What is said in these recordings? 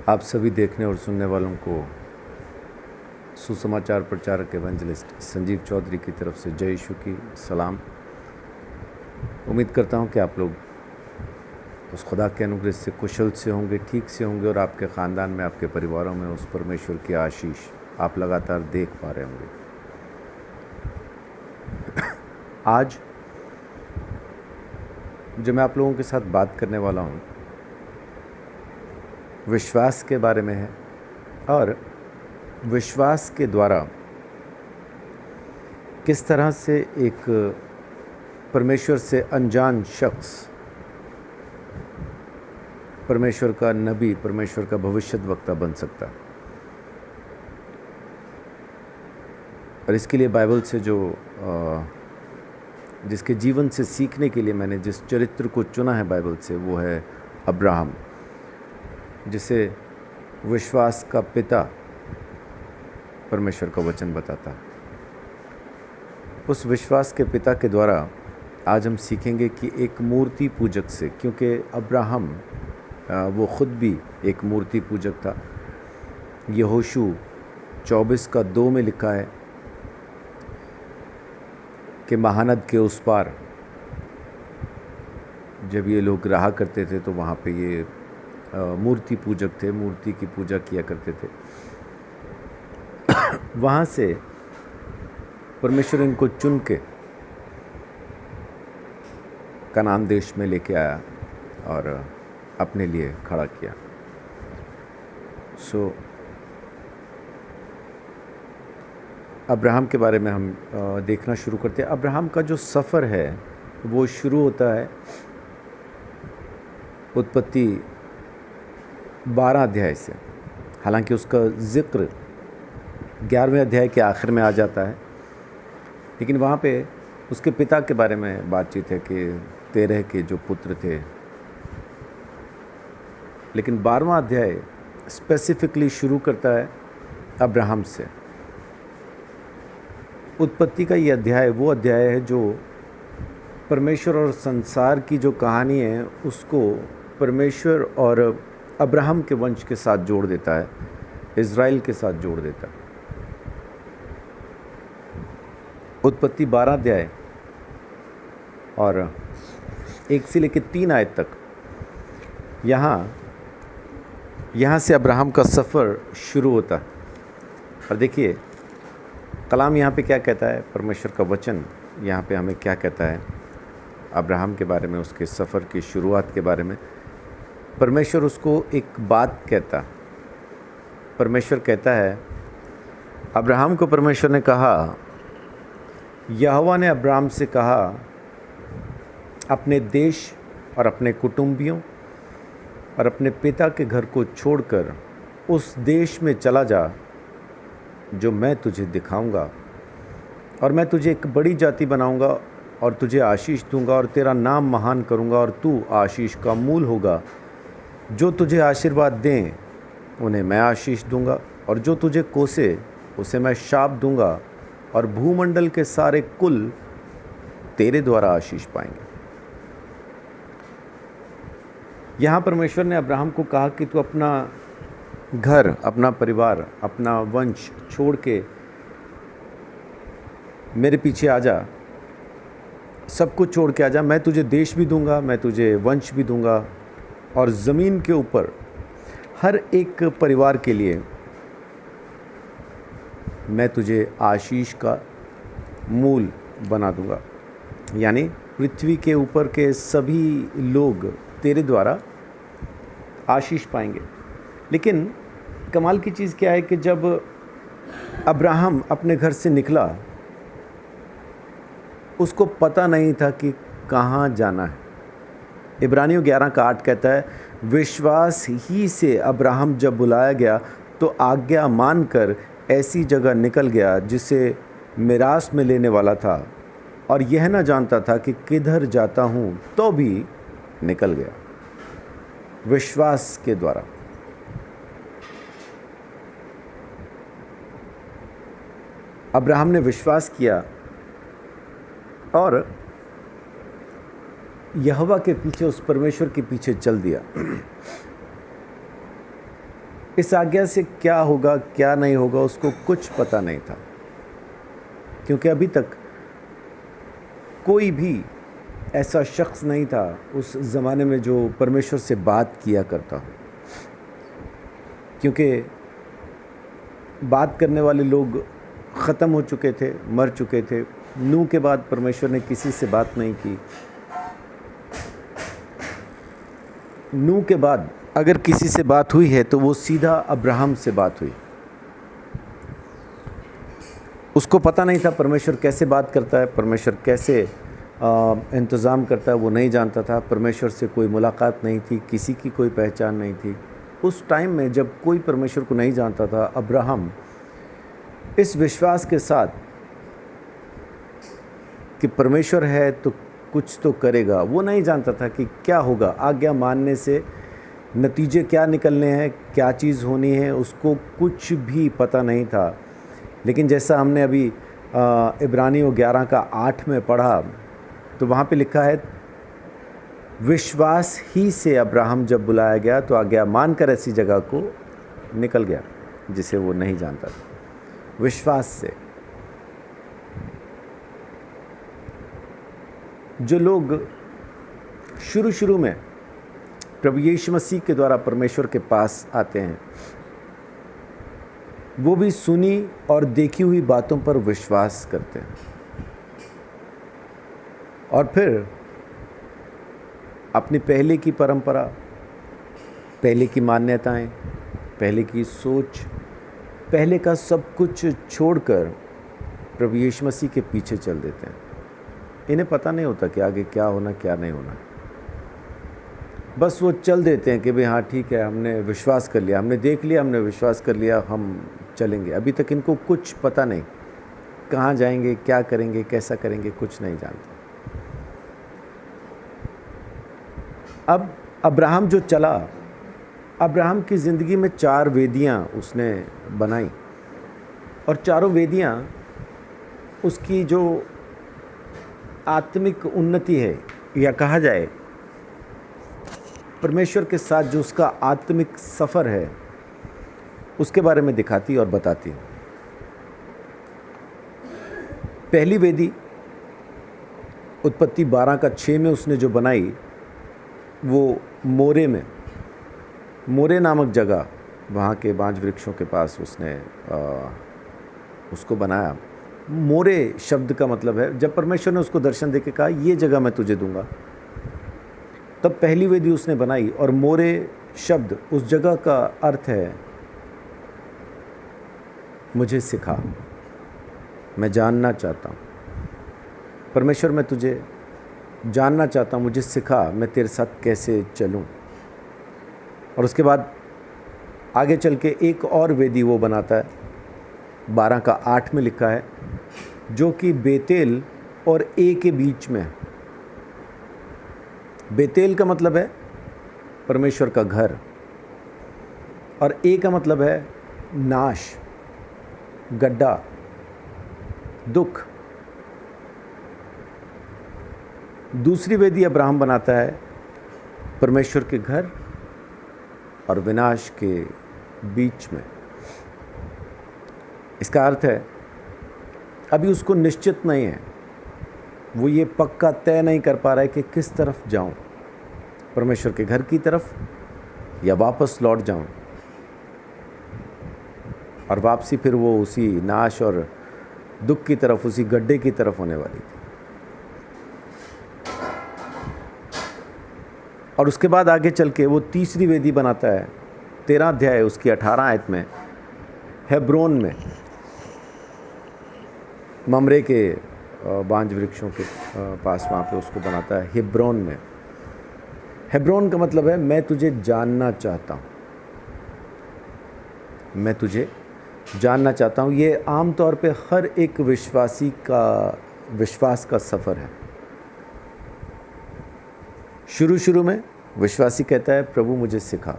आप सभी देखने और सुनने वालों को सुसमाचार प्रचारक एवेंजलिस्ट संजीव चौधरी की तरफ से जय यीशु की सलाम। उम्मीद करता हूं कि आप लोग उस खुदा के अनुग्रह से कुशल से होंगे, ठीक से होंगे और आपके ख़ानदान में, आपके परिवारों में उस परमेश्वर की आशीष आप लगातार देख पा रहे होंगे। आज जो मैं आप लोगों के साथ बात करने वाला हूं विश्वास के बारे में है और विश्वास के द्वारा किस तरह से एक परमेश्वर से अनजान शख्स परमेश्वर का नबी, परमेश्वर का भविष्यद्वक्ता बन सकता है। और इसके लिए बाइबल से जिसके जीवन से सीखने के लिए मैंने जिस चरित्र को चुना है बाइबल से, वो है अब्राहम, जिसे विश्वास का पिता परमेश्वर का वचन बताता है। उस विश्वास के पिता के द्वारा आज हम सीखेंगे कि एक मूर्ति पूजक से, क्योंकि अब्राहम वो ख़ुद भी एक मूर्ति पूजक था। यहोशू 24:2 में लिखा है कि महानद के उस पार जब ये लोग रहा करते थे तो वहाँ पे ये मूर्ति पूजक थे, मूर्ति की पूजा किया करते थे। वहाँ से परमेश्वर इनको चुन के कनान देश में लेके आया और अपने लिए खड़ा किया। अब्राहम के बारे में हम देखना शुरू करते हैं। अब्राहम का जो सफ़र है वो शुरू होता है उत्पत्ति 12 अध्याय से। हालांकि उसका ज़िक्र 11वें अध्याय के आखिर में आ जाता है, लेकिन वहाँ पे उसके पिता के बारे में बातचीत है कि 13 के जो पुत्र थे। लेकिन 12वां अध्याय स्पेसिफिकली शुरू करता है अब्राहम से। उत्पत्ति का ये अध्याय वो अध्याय है जो परमेश्वर और संसार की जो कहानी है उसको परमेश्वर और अब्राहम के वंश के साथ जोड़ देता है, इज़राइल के साथ जोड़ देता है। उत्पत्ति 12 अध्याय और 1 से लेकर 3 आयत तक यहाँ से अब्राहम का सफ़र शुरू होता है। और देखिए कलाम यहाँ पे क्या कहता है, परमेश्वर का वचन यहाँ पे हमें क्या कहता है अब्राहम के बारे में, उसके सफ़र की शुरुआत के बारे में। परमेश्वर उसको एक बात कहता, परमेश्वर कहता है, अब्राहम को परमेश्वर ने कहा, यहोवा ने अब्राहम से कहा, अपने देश और अपने कुटुंबियों और अपने पिता के घर को छोड़कर उस देश में चला जा जो मैं तुझे दिखाऊंगा, और मैं तुझे एक बड़ी जाति बनाऊंगा और तुझे आशीष दूंगा और तेरा नाम महान करूंगा और तू आशीष का मूल होगा। जो तुझे आशीर्वाद दें उन्हें मैं आशीष दूंगा और जो तुझे कोसे उसे मैं शाप दूंगा, और भूमंडल के सारे कुल तेरे द्वारा आशीष पाएंगे। यहाँ परमेश्वर ने अब्राहम को कहा कि तू अपना घर, अपना परिवार, अपना वंश छोड़ के मेरे पीछे आ जा, सब कुछ छोड़ के आ जा। मैं तुझे देश भी दूंगा, मैं तुझे वंश भी दूंगा, और ज़मीन के ऊपर हर एक परिवार के लिए मैं तुझे आशीष का मूल बना दूंगा। यानी पृथ्वी के ऊपर के सभी लोग तेरे द्वारा आशीष पाएंगे। लेकिन कमाल की चीज़ क्या है कि जब अब्राहम अपने घर से निकला, उसको पता नहीं था कि कहाँ जाना है। इब्रानियों 11:8 कहता है, विश्वास ही से अब्राहम जब बुलाया गया तो आज्ञा मानकर ऐसी जगह निकल गया जिसे मिरास में लेने वाला था, और यह न जानता था कि किधर जाता हूँ, तो भी निकल गया विश्वास के द्वारा। अब्राहम ने विश्वास किया और यहोवा के पीछे, उस परमेश्वर के पीछे चल दिया। इस आज्ञा से क्या होगा क्या नहीं होगा उसको कुछ पता नहीं था, क्योंकि अभी तक कोई भी ऐसा शख्स नहीं था उस ज़माने में जो परमेश्वर से बात किया करता हो, क्योंकि बात करने वाले लोग ख़त्म हो चुके थे, मर चुके थे। नूह के बाद परमेश्वर ने किसी से बात नहीं की। नूह के बाद अगर किसी से बात हुई है तो वो सीधा अब्राहम से बात हुई। उसको पता नहीं था परमेश्वर कैसे बात करता है, परमेश्वर कैसे इंतज़ाम करता है, वो नहीं जानता था। परमेश्वर से कोई मुलाकात नहीं थी, किसी की कोई पहचान नहीं थी। उस टाइम में जब कोई परमेश्वर को नहीं जानता था, अब्राहम इस विश्वास के साथ कि परमेश्वर है तो कुछ तो करेगा, वो नहीं जानता था कि क्या होगा, आज्ञा मानने से नतीजे क्या निकलने हैं, क्या चीज़ होनी है, उसको कुछ भी पता नहीं था। लेकिन जैसा हमने अभी इब्रानियों 11 का 8 में पढ़ा, तो वहाँ पे लिखा है, विश्वास ही से अब्राहम जब बुलाया गया तो आज्ञा मानकर ऐसी जगह को निकल गया जिसे वो नहीं जानता था। विश्वास से जो लोग शुरू में प्रभु यीशु मसीह के द्वारा परमेश्वर के पास आते हैं, वो भी सुनी और देखी हुई बातों पर विश्वास करते हैं और फिर अपनी पहले की परंपरा, पहले की मान्यताएं, पहले की सोच, पहले का सब कुछ छोड़कर प्रभु यीशु मसीह के पीछे चल देते हैं। इन्हें पता नहीं होता कि आगे क्या होना क्या नहीं होना, बस वो चल देते हैं कि भाई हाँ ठीक है, हमने विश्वास कर लिया, हमने देख लिया, हमने विश्वास कर लिया, हम चलेंगे। अभी तक इनको कुछ पता नहीं, कहाँ जाएंगे, क्या करेंगे, कैसा करेंगे, कुछ नहीं जानते। अब अब्राहम जो चला, अब्राहम की ज़िंदगी में 4 वेदियाँ उसने बनाई और चारों वेदियाँ उसकी जो आत्मिक उन्नति है, या कहा जाए परमेश्वर के साथ जो उसका आत्मिक सफ़र है, उसके बारे में दिखाती और बताती। पहली वेदी उत्पत्ति 12 का 6 में उसने जो बनाई, वो मोरे में, मोरे नामक जगह, वहाँ के बांज वृक्षों के पास उसने उसको बनाया। मोरे शब्द का मतलब है, जब परमेश्वर ने उसको दर्शन देके कहा ये जगह मैं तुझे दूंगा, तब पहली वेदी उसने बनाई। और मोरे शब्द उस जगह का अर्थ है मुझे सिखा, मैं जानना चाहता हूँ परमेश्वर, मैं तुझे जानना चाहता हूँ, मुझे सिखा मैं तेरे साथ कैसे चलूँ। और उसके बाद आगे चल के एक और वेदी वो बनाता है, 12 का 8 में लिखा है, जो कि बेतेल और ए के बीच में है। बेतेल का मतलब है परमेश्वर का घर और ए का मतलब है नाश, गड्ढा, दुख। दूसरी वेदी अब्राहम बनाता है परमेश्वर के घर और विनाश के बीच में। इसका अर्थ है अभी उसको निश्चित नहीं है, वो ये पक्का तय नहीं कर पा रहा है कि किस तरफ जाऊं, परमेश्वर के घर की तरफ या वापस लौट जाऊं। और वापसी फिर वो उसी नाश और दुख की तरफ, उसी गड्ढे की तरफ होने वाली थी। और उसके बाद आगे चल के वो तीसरी वेदी बनाता है, 13 अध्याय उसकी 18 आयत में, हेब्रोन में, ममरे के बांज वृक्षों के पास, वहाँ पे उसको बनाता है हेब्रोन में। हेब्रोन का मतलब है मैं तुझे जानना चाहता हूँ, मैं तुझे जानना चाहता हूँ। ये आम तौर पे हर एक विश्वासी का विश्वास का सफ़र है। शुरू में विश्वासी कहता है प्रभु मुझे सिखा,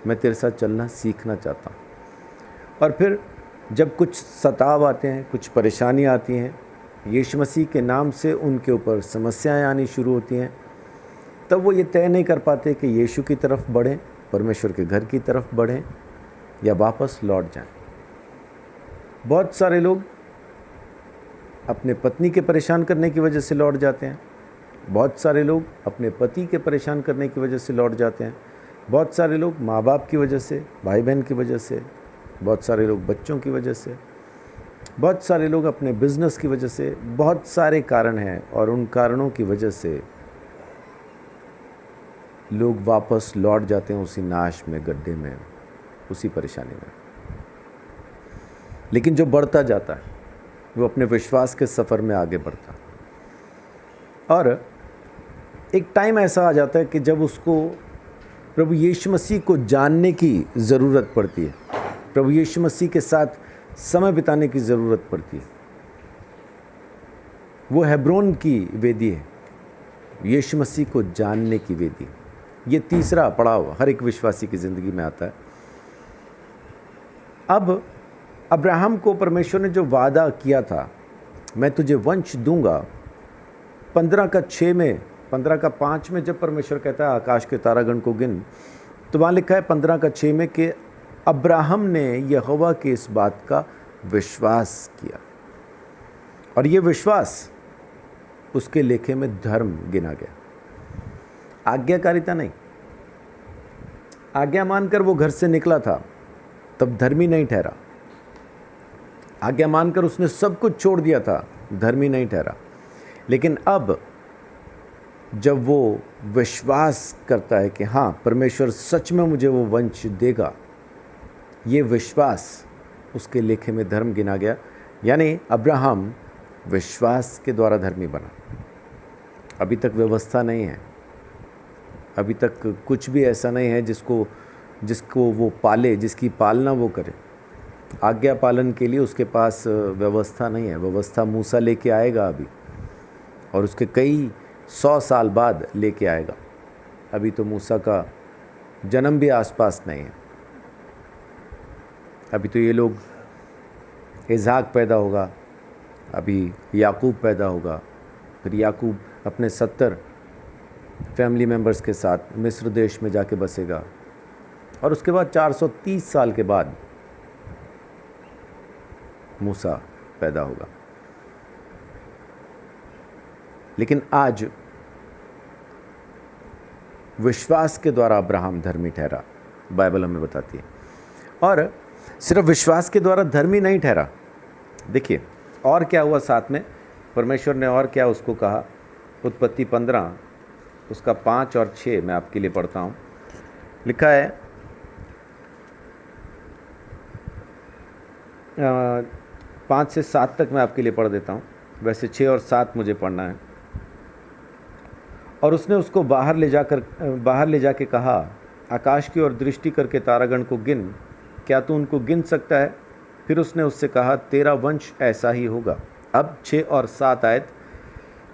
मैं तेरे साथ चलना सीखना चाहता हूँ। और फिर जब कुछ सताव आते हैं, कुछ परेशानी आती हैं, यीशु मसीह के नाम से उनके ऊपर समस्याएं आनी शुरू होती हैं, तब वो ये तय नहीं कर पाते कि यीशु की तरफ बढ़ें परमेश्वर के घर की तरफ बढ़ें या वापस लौट जाएं। बहुत सारे लोग अपने पत्नी के परेशान करने की वजह से लौट जाते हैं, बहुत सारे लोग अपने पति के परेशान करने की वजह से लौट जाते हैं, बहुत सारे लोग माँ बाप की वजह से, भाई बहन की वजह से, बहुत सारे लोग बच्चों की वजह से, बहुत सारे लोग अपने बिजनेस की वजह से, बहुत सारे कारण हैं और उन कारणों की वजह से लोग वापस लौट जाते हैं उसी नाश में, गड्ढे में, उसी परेशानी में। लेकिन जो बढ़ता जाता है वो अपने विश्वास के सफ़र में आगे बढ़ता है और एक टाइम ऐसा आ जाता है कि जब उसको प्रभु यीशु मसीह को जानने की ज़रूरत पड़ती है, प्रभु यीशु मसीह के साथ समय बिताने की ज़रूरत पड़ती है। वो हेब्रोन की वेदी है, यीशु मसीह को जानने की वेदी। ये तीसरा पड़ाव हर एक विश्वासी की ज़िंदगी में आता है। अब अब्राहम को परमेश्वर ने जो वादा किया था, मैं तुझे वंश दूंगा, 15:6 में, 15:5 में जब परमेश्वर कहता है आकाश के तारागण को गिन, तो वहाँ लिखा है 15:6 में कि अब्राहम ने यहोवा के इस बात का विश्वास किया और ये विश्वास उसके लेखे में धर्म गिना गया। आज्ञाकारिता नहीं, आज्ञा मानकर वो घर से निकला था तब धर्मी नहीं ठहरा, आज्ञा मानकर उसने सब कुछ छोड़ दिया था, धर्मी नहीं ठहरा। लेकिन अब जब वो विश्वास करता है कि हाँ परमेश्वर सच में मुझे वो वंश देगा, ये विश्वास उसके लेखे में धर्म गिना गया। यानी अब्राहम विश्वास के द्वारा धर्मी बना। अभी तक व्यवस्था नहीं है, अभी तक कुछ भी ऐसा नहीं है जिसको वो पाले, जिसकी पालना वो करे। आज्ञा पालन के लिए उसके पास व्यवस्था नहीं है। व्यवस्था मूसा लेके आएगा अभी, और उसके कई 100 साल बाद लेके आएगा। अभी तो मूसा का जन्म भी आसपास नहीं है। अभी तो ये लोग, इज़हाक पैदा होगा, अभी याकूब पैदा होगा, फिर याकूब अपने 70 फैमिली मेंबर्स के साथ मिस्र देश में जाके बसेगा, और उसके बाद 430 साल के बाद मूसा पैदा होगा। लेकिन आज विश्वास के द्वारा अब्राहम धर्मी ठहरा, बाइबल हमें बताती है। और सिर्फ विश्वास के द्वारा धर्मी नहीं ठहरा, देखिए और क्या हुआ साथ में, परमेश्वर ने और क्या उसको कहा। उत्पत्ति 15 उसका 5 और 6 मैं आपके लिए पढ़ता हूँ। लिखा है 5 से 7 तक मैं आपके लिए पढ़ देता हूँ, वैसे 6 और 7 मुझे पढ़ना है। और उसने उसको बाहर ले जाके कहा, आकाश की ओर दृष्टि करके तारागण को गिन, क्या तू उनको गिन सकता है? फिर उसने उससे कहा, तेरा वंश ऐसा ही होगा। अब 6 और 7 आयत,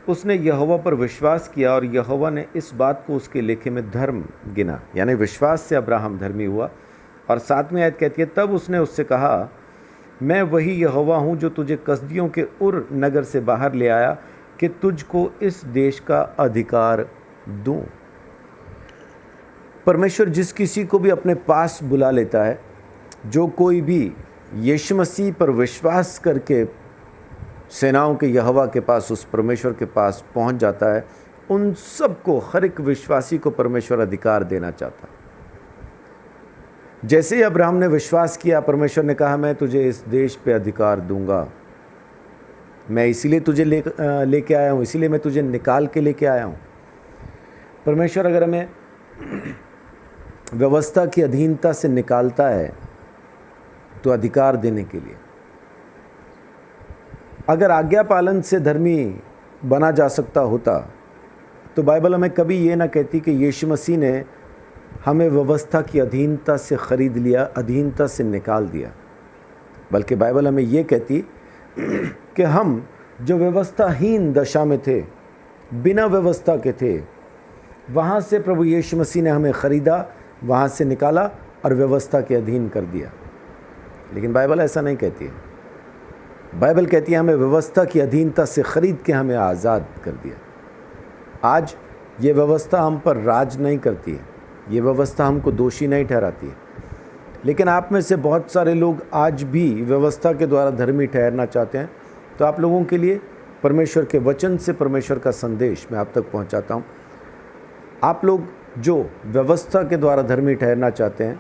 उसने यहोवा पर विश्वास किया और यहोवा ने इस बात को उसके लेखे में धर्म गिना। यानी विश्वास से अब्राहम धर्मी हुआ। और 7वीं आयत कहती है, तब उसने उससे कहा, मैं वही यहोवा हूँ जो तुझे कसदियों के उर नगर से बाहर ले आया कि तुझको इस देश का अधिकार दूँ। परमेश्वर जिस किसी को भी अपने पास बुला लेता है, जो कोई भी यीशु मसीह पर विश्वास करके सेनाओं के यहोवा के पास, उस परमेश्वर के पास पहुंच जाता है, उन सबको, हर एक विश्वासी को परमेश्वर अधिकार देना चाहता है। जैसे ही अब्राहम ने विश्वास किया, परमेश्वर ने कहा, मैं तुझे इस देश पे अधिकार दूंगा, मैं इसीलिए तुझे लेके आया हूँ, इसीलिए मैं तुझे निकाल के लेके आया हूँ। परमेश्वर अगर हमें व्यवस्था की अधीनता से निकालता है तो अधिकार देने के लिए। अगर आज्ञा पालन से धर्मी बना जा सकता होता तो बाइबल हमें कभी ये ना कहती कि यीशु मसीह ने हमें व्यवस्था की अधीनता से ख़रीद लिया, अधीनता से निकाल दिया। बल्कि बाइबल हमें ये कहती कि हम जो व्यवस्थाहीन दशा में थे, बिना व्यवस्था के थे, वहाँ से प्रभु यीशु मसीह ने हमें ख़रीदा, वहाँ से निकाला और व्यवस्था के अधीन कर दिया। लेकिन बाइबल ऐसा नहीं कहती है। बाइबल कहती है हमें व्यवस्था की अधीनता से ख़रीद के हमें आज़ाद कर दिया। आज ये व्यवस्था हम पर राज नहीं करती है, ये व्यवस्था हमको दोषी नहीं ठहराती है। लेकिन आप में से बहुत सारे लोग आज भी व्यवस्था के द्वारा धर्मी ठहरना चाहते हैं। तो आप लोगों के लिए परमेश्वर के वचन से परमेश्वर का संदेश मैं आप तक पहुंचाता हूं। आप लोग जो व्यवस्था के द्वारा धर्मी ठहरना चाहते हैं,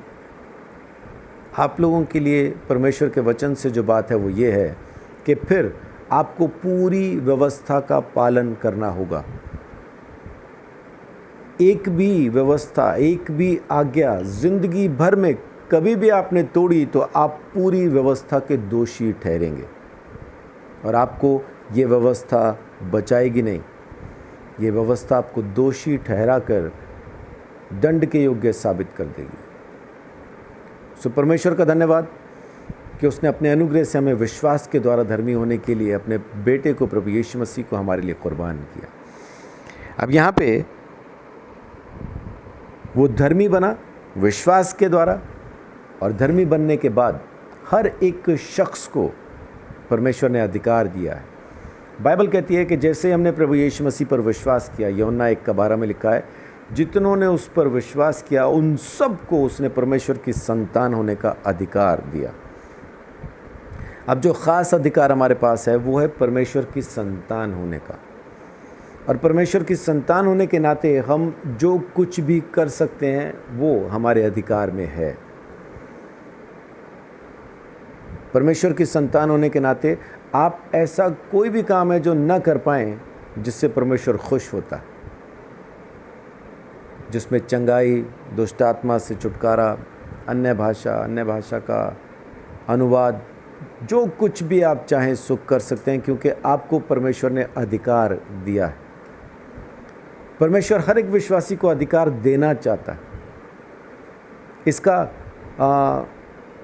आप लोगों के लिए परमेश्वर के वचन से जो बात है वो ये है कि फिर आपको पूरी व्यवस्था का पालन करना होगा। एक भी व्यवस्था, एक भी आज्ञा जिंदगी भर में कभी भी आपने तोड़ी तो आप पूरी व्यवस्था के दोषी ठहरेंगे और आपको ये व्यवस्था बचाएगी नहीं। ये व्यवस्था आपको दोषी ठहरा कर दंड के योग्य साबित कर देगी। सो परमेश्वर का धन्यवाद कि उसने अपने अनुग्रह से हमें विश्वास के द्वारा धर्मी होने के लिए अपने बेटे को, प्रभु यीशु मसीह को हमारे लिए कुर्बान किया। अब यहाँ पे वो धर्मी बना विश्वास के द्वारा, और धर्मी बनने के बाद हर एक शख्स को परमेश्वर ने अधिकार दिया है। बाइबल कहती है कि जैसे हमने प्रभु यीशु मसीह पर विश्वास किया, यूहन्ना 1:12 में लिखा है, जितनों ने उस पर विश्वास किया उन सब को उसने परमेश्वर की संतान होने का अधिकार दिया। अब जो ख़ास अधिकार हमारे पास है वो है परमेश्वर की संतान होने का। और परमेश्वर की संतान होने के नाते हम जो कुछ भी कर सकते हैं वो हमारे अधिकार में है। परमेश्वर की संतान होने के नाते आप ऐसा कोई भी काम है जो न कर पाएं जिससे परमेश्वर खुश होता है, जिसमें चंगाई, दुष्ट आत्मा से छुटकारा, अन्य भाषा का अनुवाद, जो कुछ भी आप चाहें सुख कर सकते हैं, क्योंकि आपको परमेश्वर ने अधिकार दिया है। परमेश्वर हर एक विश्वासी को अधिकार देना चाहता है। इसका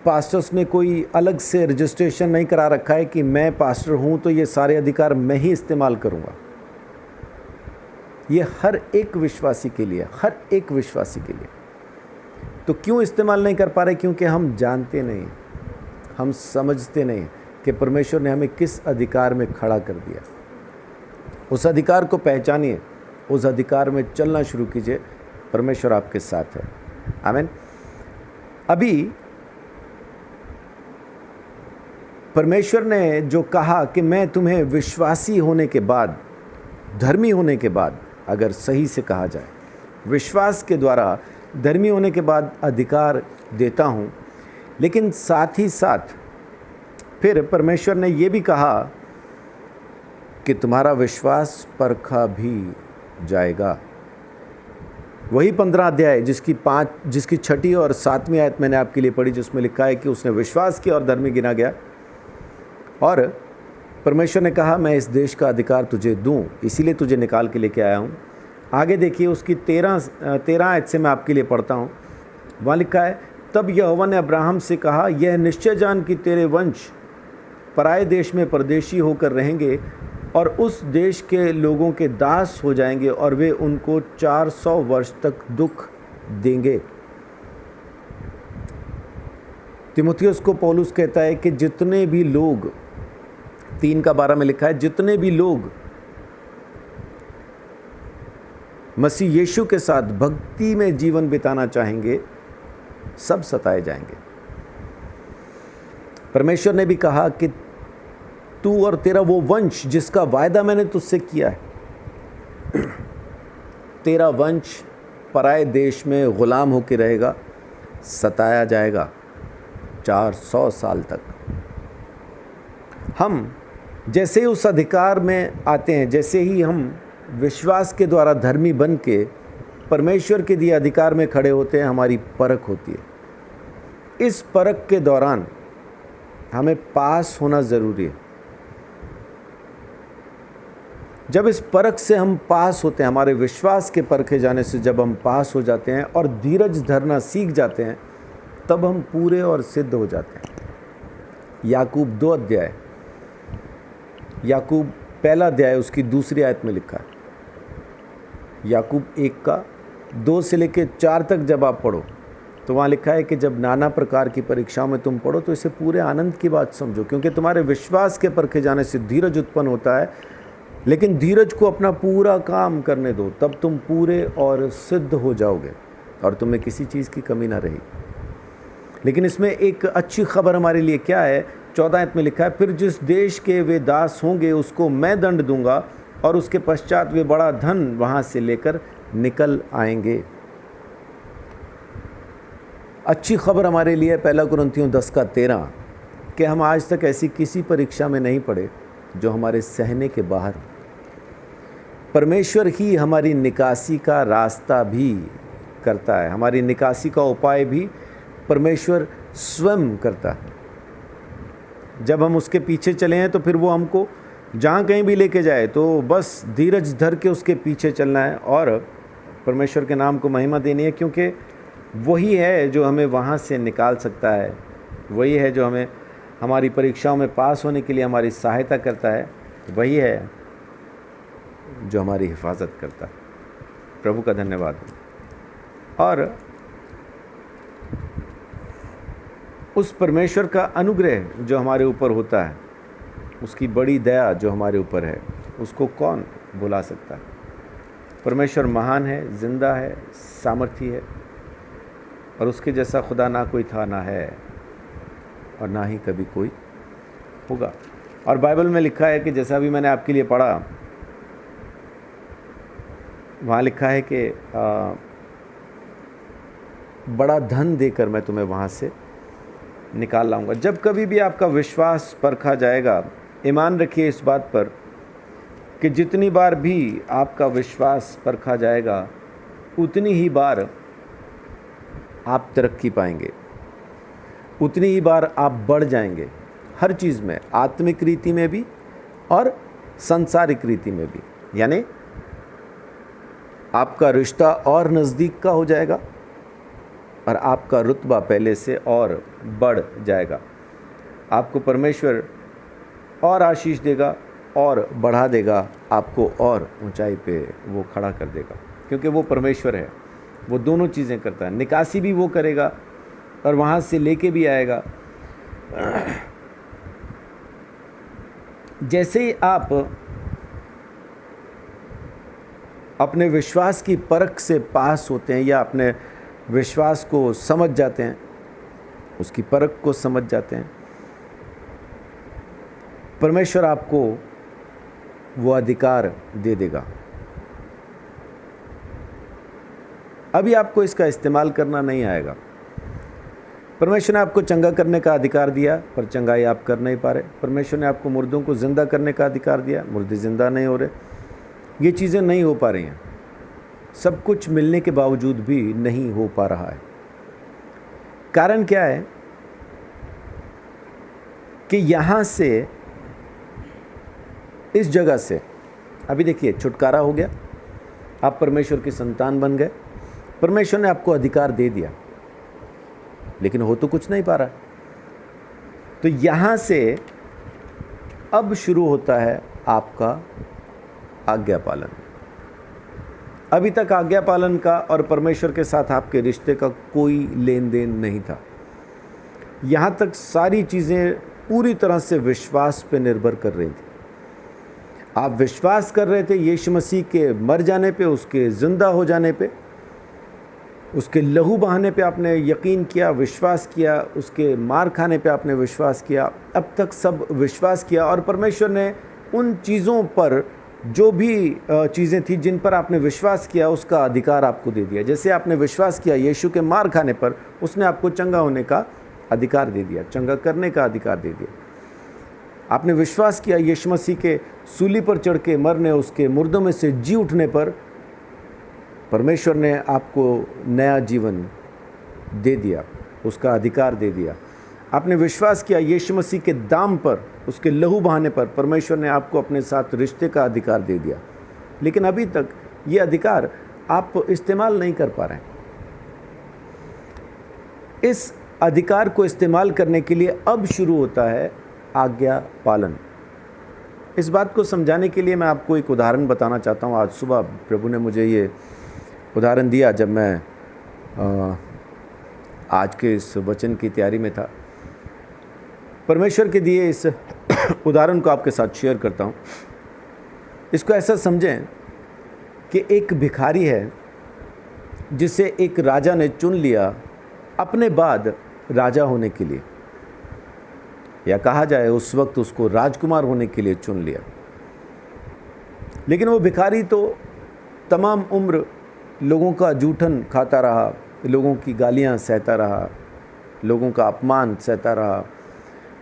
पास्टर्स ने कोई अलग से रजिस्ट्रेशन नहीं करा रखा है कि मैं पास्टर हूं तो ये सारे अधिकार मैं ही इस्तेमाल करूंगा। ये हर एक विश्वासी के लिए, हर एक विश्वासी के लिए। तो क्यों इस्तेमाल नहीं कर पा रहे? क्योंकि हम जानते नहीं, हम समझते नहीं कि परमेश्वर ने हमें किस अधिकार में खड़ा कर दिया। उस अधिकार को पहचानिए, उस अधिकार में चलना शुरू कीजिए। परमेश्वर आपके साथ है। आमीन। अभी परमेश्वर ने जो कहा कि मैं तुम्हें विश्वासी होने के बाद, धर्मी होने के बाद, अगर सही से कहा जाए, विश्वास के द्वारा धर्मी होने के बाद अधिकार देता हूँ, लेकिन साथ ही साथ फिर परमेश्वर ने ये भी कहा कि तुम्हारा विश्वास परखा भी जाएगा। वही 15 अध्याय जिसकी 6ठी और 7वीं आयत मैंने आपके लिए पढ़ी, जिसमें लिखा है कि उसने विश्वास किया और धर्मी गिना गया। और परमेश्वर ने कहा मैं इस देश का अधिकार तुझे दूं, इसीलिए तुझे निकाल के लेके आया हूं। आगे देखिए, उसकी 13 आयत से मैं आपके लिए पढ़ता हूं। वहाँ लिखा है, तब यहोवा ने अब्राहम से कहा, यह निश्चय जान कि तेरे वंश पराए देश में परदेशी होकर रहेंगे और उस देश के लोगों के दास हो जाएंगे और वे उनको 400 वर्ष तक दुख देंगे। तीमुथियुस को पौलुस कहता है कि जितने भी लोग, 3:12 में लिखा है, जितने भी लोग मसीह यीशु के साथ भक्ति में जीवन बिताना चाहेंगे सब सताए जाएंगे। परमेश्वर ने भी कहा कि तू और तेरा वो वंश जिसका वायदा मैंने तुझसे किया है, तेरा वंश पराए देश में गुलाम होकर रहेगा, सताया जाएगा 400 साल तक। हम जैसे ही उस अधिकार में आते हैं, जैसे ही हम विश्वास के द्वारा धर्मी बन के परमेश्वर के दिए अधिकार में खड़े होते हैं, हमारी परख होती है। इस परख के दौरान हमें पास होना ज़रूरी है। जब इस परख से हम पास होते हैं, हमारे विश्वास के परखे जाने से जब हम पास हो जाते हैं और धीरज धरना सीख जाते हैं, तब हम पूरे और सिद्ध हो जाते हैं। याकूब 2 अध्याय, याकूब 1 अध्याय उसकी 2 आयत में लिखा है। याकूब 1:2 से लेकर 4 तक जब आप पढ़ो तो वहाँ लिखा है कि जब नाना प्रकार की परीक्षाओं में तुम पढ़ो तो इसे पूरे आनंद की बात समझो, क्योंकि तुम्हारे विश्वास के परखे जाने से धीरज उत्पन्न होता है। लेकिन धीरज को अपना पूरा काम करने दो, तब तुम पूरे और सिद्ध हो जाओगे। और तुम्हें किसी चीज़ की कमी ना रही। लेकिन इसमें एक अच्छी खबर हमारे लिए क्या है, 14 आयत में लिखा है, फिर जिस देश के वे दास होंगे उसको मैं दंड दूंगा और उसके पश्चात वे बड़ा धन वहाँ से लेकर निकल आएंगे। अच्छी खबर हमारे लिए 1 कुरिन्थियों 10:13 कि हम आज तक ऐसी किसी परीक्षा में नहीं पड़े जो हमारे सहने के बाहर। परमेश्वर ही हमारी निकासी का रास्ता भी करता है, हमारी निकासी का उपाय भी परमेश्वर स्वयं करता है। जब हम उसके पीछे चले हैं तो फिर वो हमको जहाँ कहीं भी लेके जाए तो बस धीरज धर के उसके पीछे चलना है और परमेश्वर के नाम को महिमा देनी है, क्योंकि वही है जो हमें वहाँ से निकाल सकता है, वही है जो हमें हमारी परीक्षाओं में पास होने के लिए हमारी सहायता करता है, वही है जो हमारी हिफाजत करता है। प्रभु का धन्यवाद। और उस परमेश्वर का अनुग्रह जो हमारे ऊपर होता है, उसकी बड़ी दया जो हमारे ऊपर है, उसको कौन भुला सकता है। परमेश्वर महान है, जिंदा है, सामर्थी है और उसके जैसा खुदा ना कोई था, ना है और ना ही कभी कोई होगा। और बाइबल में लिखा है कि जैसा अभी मैंने आपके लिए पढ़ा, वहाँ लिखा है कि बड़ा धन देकर मैं तुम्हें वहाँ से निकाल लाऊंगा। जब कभी भी आपका विश्वास परखा जाएगा, ईमान रखिए इस बात पर कि जितनी बार भी आपका विश्वास परखा जाएगा, उतनी ही बार आप तरक्की पाएंगे, उतनी ही बार आप बढ़ जाएंगे, हर चीज़ में, आत्मिक रीति में भी और सांसारिक रीति में भी। यानी आपका रिश्ता और नज़दीक का हो जाएगा और आपका रुतबा पहले से और बढ़ जाएगा। आपको परमेश्वर और आशीष देगा और बढ़ा देगा, आपको और ऊंचाई पे वो खड़ा कर देगा, क्योंकि वो परमेश्वर है, वो दोनों चीज़ें करता है। निकासी भी वो करेगा और वहाँ से लेके भी आएगा। जैसे ही आप अपने विश्वास की परख से पास होते हैं या अपने विश्वास को समझ जाते हैं, उसकी परख को समझ जाते हैं, परमेश्वर आपको वो अधिकार दे देगा। अभी आपको इसका इस्तेमाल करना नहीं आएगा। परमेश्वर ने आपको चंगा करने का अधिकार दिया, पर चंगाई आप कर नहीं पा रहे। परमेश्वर ने आपको मुर्दों को जिंदा करने का अधिकार दिया, मुर्दे जिंदा नहीं हो रहे। ये चीज़ें नहीं हो पा रही हैं। सब कुछ मिलने के बावजूद भी नहीं हो पा रहा है। कारण क्या है कि यहाँ से, इस जगह से, अभी देखिए छुटकारा हो गया, आप परमेश्वर की संतान बन गए, परमेश्वर ने आपको अधिकार दे दिया, लेकिन हो तो कुछ नहीं पा रहा। तो यहाँ से अब शुरू होता है आपका आज्ञा पालन। अभी तक आज्ञा पालन का और परमेश्वर के साथ आपके रिश्ते का कोई लेन देन नहीं था। यहाँ तक सारी चीज़ें पूरी तरह से विश्वास पे निर्भर कर रही थी। आप विश्वास कर रहे थे यीशु मसीह के मर जाने पे, उसके ज़िंदा हो जाने पे, उसके लहू बहाने पे आपने यकीन किया, विश्वास किया, उसके मार खाने पे आपने विश्वास किया। अब तक सब विश्वास किया और परमेश्वर ने उन चीज़ों पर, जो भी चीज़ें थी जिन पर आपने विश्वास किया, उसका अधिकार आपको दे दिया। जैसे आपने विश्वास किया यीशु के मार खाने पर, उसने आपको चंगा होने का अधिकार दे दिया, चंगा करने का अधिकार दे दिया। आपने विश्वास किया यीशु मसीह के सूली पर चढ़ के मरने, उसके मुर्दों में से जी उठने पर, परमेश्वर ने आपको नया जीवन दे दिया, उसका अधिकार दे दिया। आपने विश्वास किया यीशु मसीह के दाम पर, उसके लहू बहाने पर, परमेश्वर ने आपको अपने साथ रिश्ते का अधिकार दे दिया। लेकिन अभी तक ये अधिकार आप इस्तेमाल नहीं कर पा रहे हैं। इस अधिकार को इस्तेमाल करने के लिए अब शुरू होता है आज्ञा पालन। इस बात को समझाने के लिए मैं आपको एक उदाहरण बताना चाहता हूँ। आज सुबह प्रभु ने मुझे ये उदाहरण दिया जब मैं आज के इस वचन की तैयारी में था। परमेश्वर के दिए इस उदाहरण को आपके साथ शेयर करता हूँ। इसको ऐसा समझें कि एक भिखारी है जिसे एक राजा ने चुन लिया अपने बाद राजा होने के लिए, या कहा जाए उस वक्त उसको राजकुमार होने के लिए चुन लिया। लेकिन वो भिखारी तो तमाम उम्र लोगों का जूठन खाता रहा, लोगों की गालियाँ सहता रहा, लोगों का अपमान सहता रहा,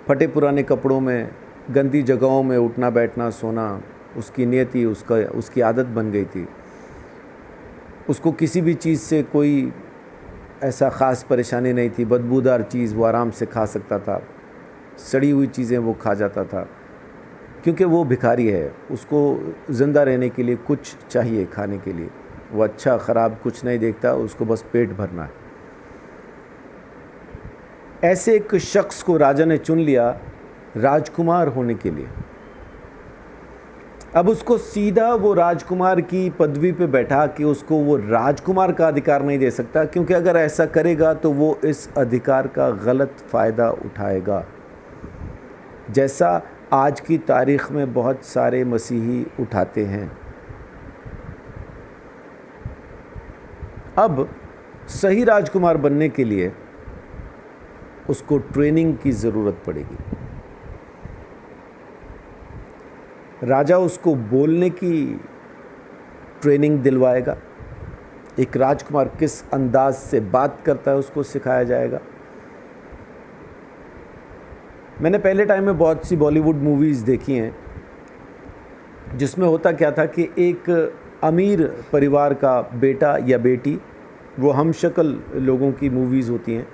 फटे पुराने कपड़ों में, गंदी जगहों में उठना बैठना सोना उसकी नियति, उसकी आदत बन गई थी। उसको किसी भी चीज़ से कोई ऐसा ख़ास परेशानी नहीं थी। बदबूदार चीज़ वो आराम से खा सकता था, सड़ी हुई चीज़ें वो खा जाता था, क्योंकि वो भिखारी है। उसको ज़िंदा रहने के लिए कुछ चाहिए खाने के लिए। वो अच्छा ख़राब कुछ नहीं देखता, उसको बस पेट भरना है। ऐसे एक शख्स को राजा ने चुन लिया राजकुमार होने के लिए। अब उसको सीधा वो राजकुमार की पदवी पे बैठा कि उसको वो राजकुमार का अधिकार नहीं दे सकता, क्योंकि अगर ऐसा करेगा तो वो इस अधिकार का गलत फ़ायदा उठाएगा, जैसा आज की तारीख़ में बहुत सारे मसीही उठाते हैं। अब सही राजकुमार बनने के लिए उसको ट्रेनिंग की ज़रूरत पड़ेगी। राजा उसको बोलने की ट्रेनिंग दिलवाएगा। एक राजकुमार किस अंदाज से बात करता है उसको सिखाया जाएगा। मैंने पहले टाइम में बहुत सी बॉलीवुड मूवीज़ देखी हैं जिसमें होता क्या था कि एक अमीर परिवार का बेटा या बेटी, वो हमशक्ल लोगों की मूवीज़ होती हैं।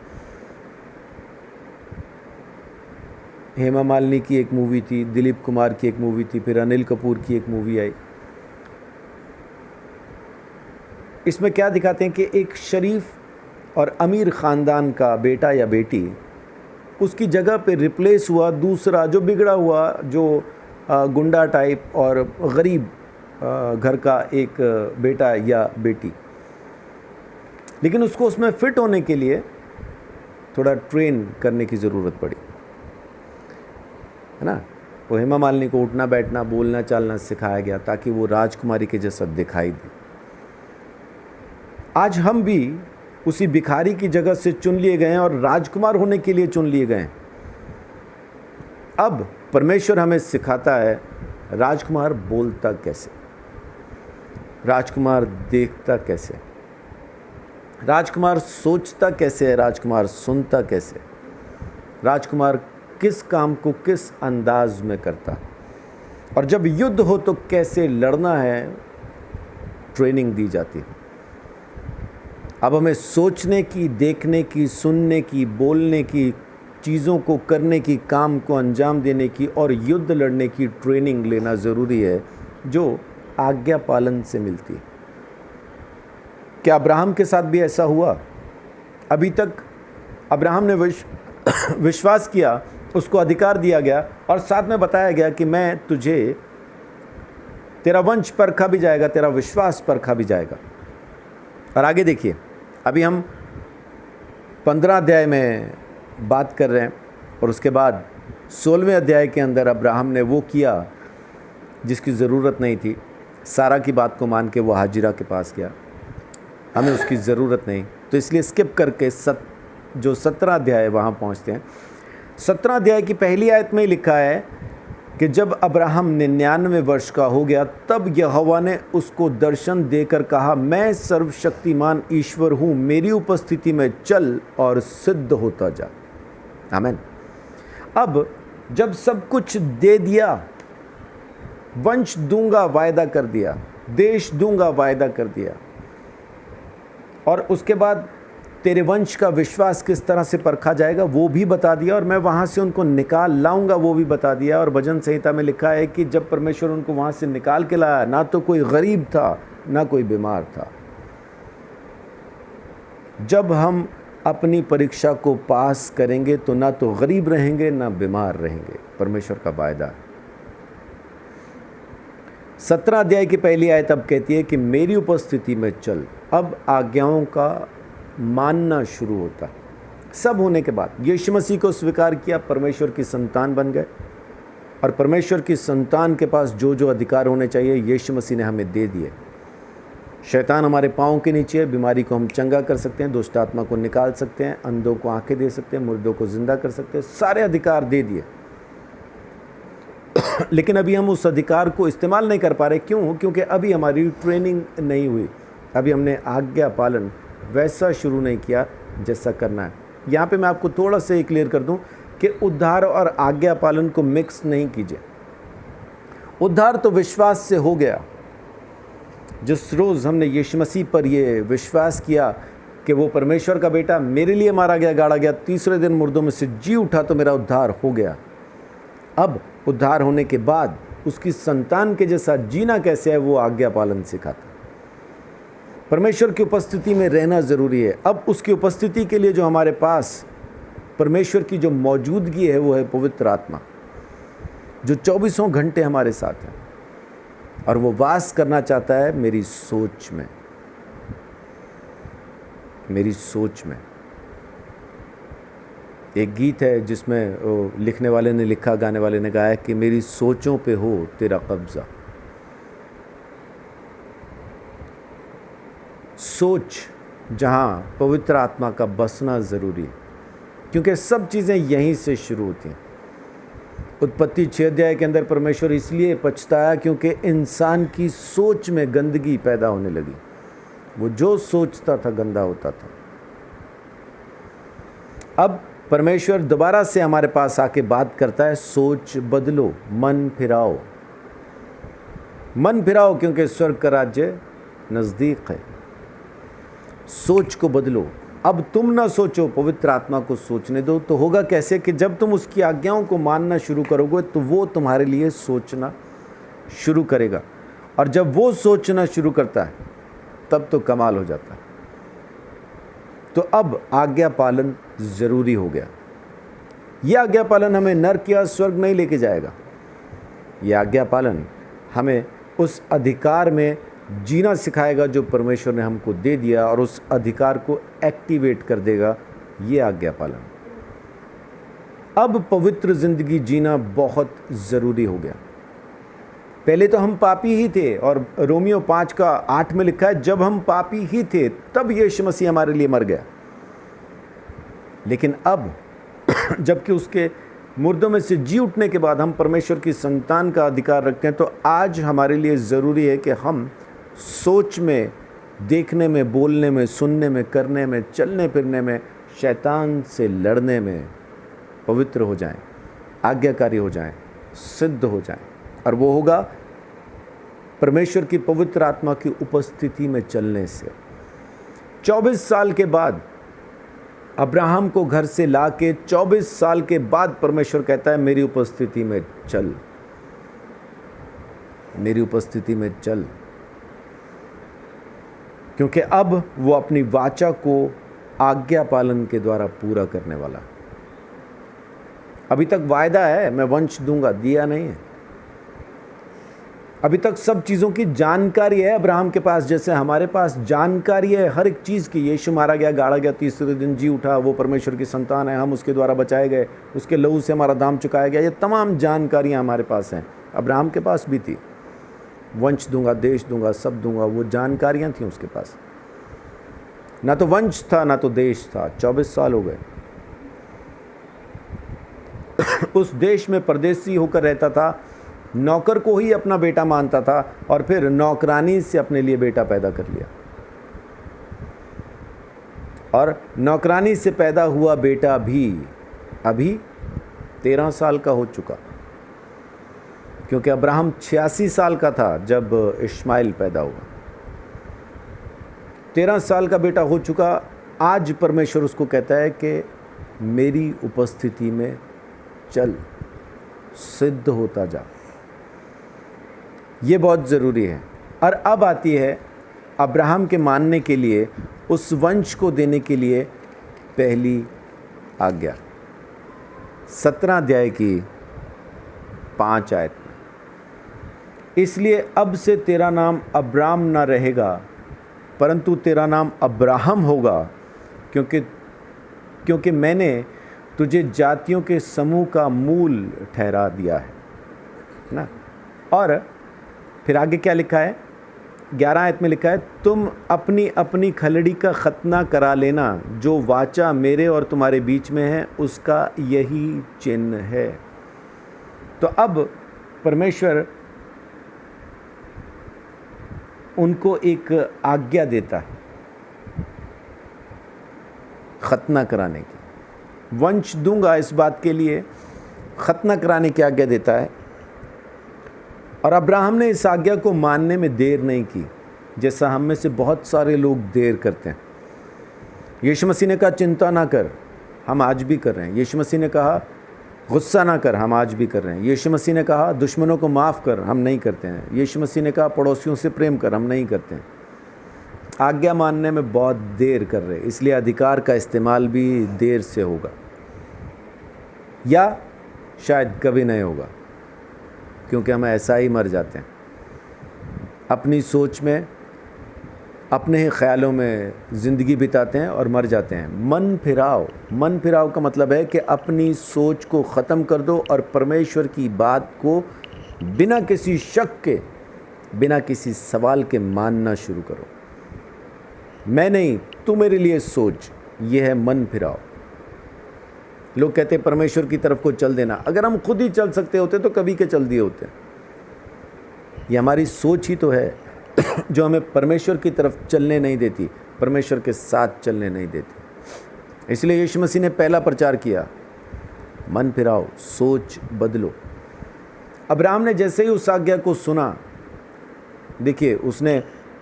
हेमा मालिनी की एक मूवी थी, दिलीप कुमार की एक मूवी थी, फिर अनिल कपूर की एक मूवी आई। इसमें क्या दिखाते हैं कि एक शरीफ और अमीर ख़ानदान का बेटा या बेटी, उसकी जगह पे रिप्लेस हुआ दूसरा जो बिगड़ा हुआ, जो गुंडा टाइप और गरीब घर का एक बेटा या बेटी। लेकिन उसको उसमें फ़िट होने के लिए थोड़ा ट्रेन करने की ज़रूरत पड़ी, है ना। वो हेमा मालिनी को उठना बैठना बोलना चालना सिखाया गया ताकि वो राजकुमारी के जैसा दिखाई दे। आज हम भी उसी भिखारी की जगह से चुन लिए गए हैं और राजकुमार होने के लिए चुन लिए गए हैं। अब परमेश्वर हमें सिखाता है राजकुमार बोलता कैसे, राजकुमार देखता कैसे, राजकुमार सोचता कैसे है, राजकुमार सुनता कैसे, राजकुमार किस काम को किस अंदाज में करता, और जब युद्ध हो तो कैसे लड़ना है, ट्रेनिंग दी जाती है। अब हमें सोचने की, देखने की, सुनने की, बोलने की, चीज़ों को करने की, काम को अंजाम देने की और युद्ध लड़ने की ट्रेनिंग लेना ज़रूरी है, जो आज्ञा पालन से मिलती है। क्या अब्राहम के साथ भी ऐसा हुआ? अभी तक अब्राहम ने विश्वास किया, उसको अधिकार दिया गया और साथ में बताया गया कि मैं तुझे, तेरा वंश परखा भी जाएगा, तेरा विश्वास परखा भी जाएगा। और आगे देखिए, अभी हम 15 अध्याय में बात कर रहे हैं और उसके बाद 16वें अध्याय के अंदर अब्राहम ने वो किया जिसकी ज़रूरत नहीं थी। सारा की बात को मान के वो हाजिरा के पास गया, हमें उसकी ज़रूरत नहीं, तो इसलिए स्किप करके जो 17 अध्याय वहाँ पहुँचते हैं। 17 अध्याय की पहली आयत में लिखा है कि जब अब्राहम 99 वर्ष का हो गया तब यहोवा ने उसको दर्शन देकर कहा, मैं सर्वशक्तिमान ईश्वर हूँ, मेरी उपस्थिति में चल और सिद्ध होता जा। आमीन। अब जब सब कुछ दे दिया, वंश दूंगा वायदा कर दिया, देश दूंगा वायदा कर दिया, और उसके बाद तेरे वंश का विश्वास किस तरह से परखा जाएगा वो भी बता दिया, और मैं वहाँ से उनको निकाल लाऊंगा वो भी बता दिया। और भजन संहिता में लिखा है कि जब परमेश्वर उनको वहाँ से निकाल के लाया, ना तो कोई गरीब था ना कोई बीमार था। जब हम अपनी परीक्षा को पास करेंगे तो ना तो गरीब रहेंगे ना बीमार रहेंगे, परमेश्वर का वायदा है। 17 अध्याय की पहली आयत अब कहती है कि मेरी उपस्थिति में चल। अब आज्ञाओं का मानना शुरू होता। सब होने के बाद यीशु मसीह को स्वीकार किया, परमेश्वर की संतान बन गए, और परमेश्वर की संतान के पास जो जो अधिकार होने चाहिए यीशु मसीह ने हमें दे दिए। शैतान हमारे पाँव के नीचे है। बीमारी को हम चंगा कर सकते हैं, दुष्ट आत्मा को निकाल सकते हैं, अंधों को आंखें दे सकते हैं, मुर्दों को जिंदा कर सकते हैं, सारे अधिकार दे दिए। लेकिन अभी हम उस अधिकार को इस्तेमाल नहीं कर पा रहे। क्यों? क्योंकि अभी हमारी ट्रेनिंग नहीं हुई, अभी हमने आज्ञा पालन वैसा शुरू नहीं किया जैसा करना है। यहाँ पे मैं आपको थोड़ा सा ये क्लियर कर दूं कि उद्धार और आज्ञा पालन को मिक्स नहीं कीजिए। उद्धार तो विश्वास से हो गया। जिस रोज़ हमने यीशु मसीह पर ये विश्वास किया कि वो परमेश्वर का बेटा मेरे लिए मारा गया, गाड़ा गया, तीसरे दिन मुर्दों में से जी उठा, तो मेरा उद्धार हो गया। अब उद्धार होने के बाद उसकी संतान के जैसा जीना कैसे है, वो आज्ञा पालन सिखाता। परमेश्वर की उपस्थिति में रहना ज़रूरी है। अब उसकी उपस्थिति के लिए जो हमारे पास परमेश्वर की जो मौजूदगी है वो है पवित्र आत्मा, जो 24 घंटे हमारे साथ है, और वो वास करना चाहता है मेरी सोच में, मेरी सोच में। एक गीत है जिसमें लिखने वाले ने लिखा, गाने वाले ने गाया कि मेरी सोचों पे हो तेरा कब्जा। सोच जहाँ पवित्र आत्मा का बसना ज़रूरी है, क्योंकि सब चीज़ें यहीं से शुरू होती हैं। उत्पत्ति 6 अध्याय के अंदर परमेश्वर इसलिए पछताया क्योंकि इंसान की सोच में गंदगी पैदा होने लगी। वो जो सोचता था गंदा होता था। अब परमेश्वर दोबारा से हमारे पास आके बात करता है, सोच बदलो, मन फिराओ, मन फिराओ, क्योंकि स्वर्ग का राज्य नज़दीक है। सोच को बदलो। अब तुम ना सोचो, पवित्र आत्मा को सोचने दो। तो होगा कैसे कि जब तुम उसकी आज्ञाओं को मानना शुरू करोगे तो वो तुम्हारे लिए सोचना शुरू करेगा, और जब वो सोचना शुरू करता है तब तो कमाल हो जाता है। तो अब आज्ञा पालन ज़रूरी हो गया। यह आज्ञा पालन हमें नरक या स्वर्ग नहीं लेके जाएगा। यह आज्ञा पालन हमें उस अधिकार में जीना सिखाएगा जो परमेश्वर ने हमको दे दिया, और उस अधिकार को एक्टिवेट कर देगा। ये आज्ञा पालन। अब पवित्र ज़िंदगी जीना बहुत ज़रूरी हो गया। पहले तो हम पापी ही थे, और रोमियो 5:8 में लिखा है, जब हम पापी ही थे तब यीशु मसीह हमारे लिए मर गया। लेकिन अब जबकि उसके मुर्दों में से जी उठने के बाद हम परमेश्वर की संतान का अधिकार रखते हैं, तो आज हमारे लिए ज़रूरी है कि हम सोच में, देखने में, बोलने में, सुनने में, करने में, चलने फिरने में, शैतान से लड़ने में पवित्र हो जाएं, आज्ञाकारी हो जाएं, सिद्ध हो जाएं। और वो होगा परमेश्वर की पवित्र आत्मा की उपस्थिति में चलने से। 24 साल के बाद अब्राहम को घर से लाके 24 साल के बाद परमेश्वर कहता है, मेरी उपस्थिति में चल, मेरी उपस्थिति में चल, क्योंकि अब वो अपनी वाचा को आज्ञा पालन के द्वारा पूरा करने वाला। अभी तक वायदा है, मैं वंश दूंगा, दिया नहीं है। अभी तक सब चीज़ों की जानकारी है अब्राहम के पास, जैसे हमारे पास जानकारी है हर एक चीज़ की। यीशु मारा गया, गाड़ा गया, तीसरे दिन जी उठा, वो परमेश्वर की संतान है, हम उसके द्वारा बचाए गए, उसके लहू से हमारा दाम चुकाया गया। ये तमाम जानकारियाँ हमारे पास हैं, अब्राहम के पास भी थी। वंश दूंगा, देश दूंगा, सब दूंगा, वो जानकारियाँ थी उसके पास। ना तो वंश था ना तो देश था। 24 साल हो गए। उस देश में परदेसी होकर रहता था, नौकर को ही अपना बेटा मानता था, और फिर नौकरानी से अपने लिए बेटा पैदा कर लिया, और नौकरानी से पैदा हुआ बेटा भी अभी 13 साल का हो चुका, क्योंकि अब्राहम 86 साल का था जब इश्माइल पैदा हुआ। 13 साल का बेटा हो चुका। आज परमेश्वर उसको कहता है कि मेरी उपस्थिति में चल, सिद्ध होता जा। ये बहुत ज़रूरी है। और अब आती है अब्राहम के मानने के लिए, उस वंश को देने के लिए पहली आज्ञा, 17 अध्याय की 5 आयत में। इसलिए अब से तेरा नाम अब्राम ना रहेगा, परंतु तेरा नाम अब्राहम होगा, क्योंकि मैंने तुझे जातियों के समूह का मूल ठहरा दिया है ना। और फिर आगे क्या लिखा है, 11 आयत में लिखा है, तुम अपनी अपनी खलड़ी का खतना करा लेना, जो वाचा मेरे और तुम्हारे बीच में है उसका यही चिन्ह है। तो अब परमेश्वर उनको एक आज्ञा देता है खतना कराने की। वंश दूंगा इस बात के लिए, खतना कराने की आज्ञा देता है। और अब्राहम ने इस आज्ञा को मानने में देर नहीं की, जैसा हम में से बहुत सारे लोग देर करते हैं। यीशु मसीह ने कहा चिंता ना कर, हम आज भी कर रहे हैं। यीशु मसीह ने कहा गुस्सा ना कर, हम आज भी कर रहे हैं। यीशु मसीह ने कहा दुश्मनों को माफ़ कर, हम नहीं करते हैं। यीशु मसीह ने कहा पड़ोसियों से प्रेम कर, हम नहीं करते हैं। आज्ञा मानने में बहुत देर कर रहे हैं, इसलिए अधिकार का इस्तेमाल भी देर से होगा या शायद कभी नहीं होगा, क्योंकि हम ऐसा ही मर जाते हैं, अपनी सोच में, अपने ही ख्यालों में ज़िंदगी बिताते हैं और मर जाते हैं। मन फिराओ, मन फिराओ का मतलब है कि अपनी सोच को ख़त्म कर दो और परमेश्वर की बात को बिना किसी शक के, बिना किसी सवाल के मानना शुरू करो। मैं नहीं, तू मेरे लिए सोच, ये है मन फिराओ। लोग कहते हैं परमेश्वर की तरफ को चल देना। अगर हम खुद ही चल सकते होते तो कभी के चल दिए होते। ये हमारी सोच ही तो है जो हमें परमेश्वर की तरफ चलने नहीं देती, परमेश्वर के साथ चलने नहीं देती। इसलिए यीशु मसीह ने पहला प्रचार किया, मन फिराओ, सोच बदलो। अब्राहम ने जैसे ही उस आज्ञा को सुना, देखिए उसने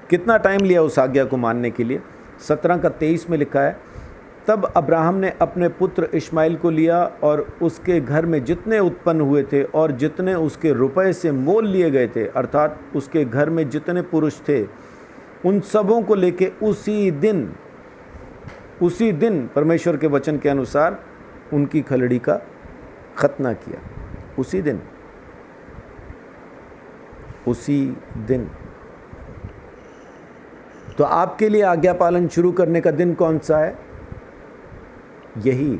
कितना टाइम लिया उस आज्ञा को मानने के लिए। 17:23 में लिखा है, तब अब्राहम ने अपने पुत्र इश्माइल को लिया और उसके घर में जितने उत्पन्न हुए थे और जितने उसके रुपए से मोल लिए गए थे, अर्थात उसके घर में जितने पुरुष थे, उन सबों को लेके उसी दिन परमेश्वर के वचन के अनुसार उनकी खलड़ी का खतना किया। उसी दिन। तो आपके लिए आज्ञा पालन शुरू करने का दिन कौन सा है? यही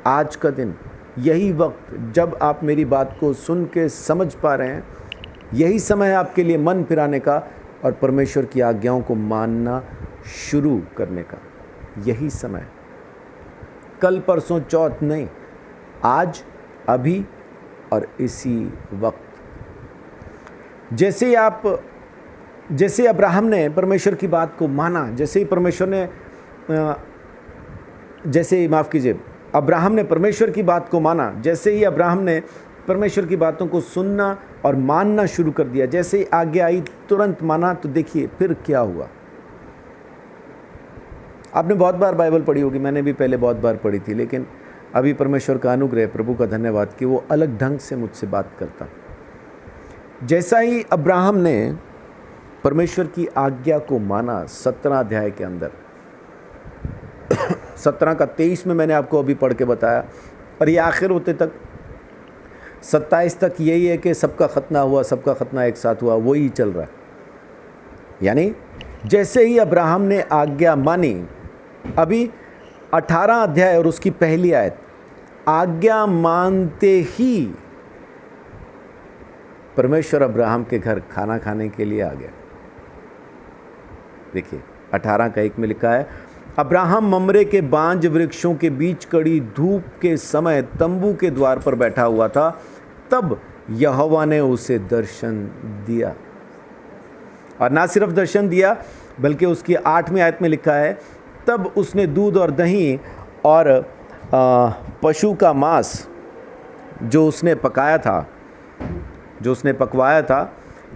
आज का दिन, यही वक्त जब आप मेरी बात को सुन के समझ पा रहे हैं, यही समय है आपके लिए मन फिराने का और परमेश्वर की आज्ञाओं को मानना शुरू करने का। यही समय, कल परसों चौथ नहीं, आज, अभी और इसी वक्त। जैसे अब्राहम ने परमेश्वर की बात को माना, अब्राहम ने परमेश्वर की बात को माना, जैसे ही अब्राहम ने परमेश्वर की बातों को सुनना और मानना शुरू कर दिया, जैसे ही आज्ञा आई तुरंत माना, तो देखिए फिर क्या हुआ। आपने बहुत बार बाइबल पढ़ी होगी, मैंने भी पहले बहुत बार पढ़ी थी, लेकिन अभी परमेश्वर का अनुग्रह, प्रभु का धन्यवाद कि वो अलग ढंग से मुझसे बात करता। जैसा ही अब्राहम ने परमेश्वर की आज्ञा को माना, 17 अध्याय के अंदर 17:23 में मैंने आपको अभी पढ़ के बताया, और ये आखिर होते तक 27 तक यही है कि सबका खतना एक साथ हुआ, वही चल रहा है। यानी जैसे ही अब्राहम ने आज्ञा मानी, अभी 18 अध्याय और उसकी पहली आयत, आज्ञा मानते ही परमेश्वर अब्राहम के घर खाना खाने के लिए आ गया। देखिए 18:1 में लिखा है, अब्राहम ममरे के बांज वृक्षों के बीच कड़ी धूप के समय तंबू के द्वार पर बैठा हुआ था, तब यहोवा ने उसे दर्शन दिया। और ना सिर्फ दर्शन दिया, बल्कि उसकी 8वीं आयत में लिखा है, तब उसने दूध और दही और पशु का मांस जो उसने पकवाया था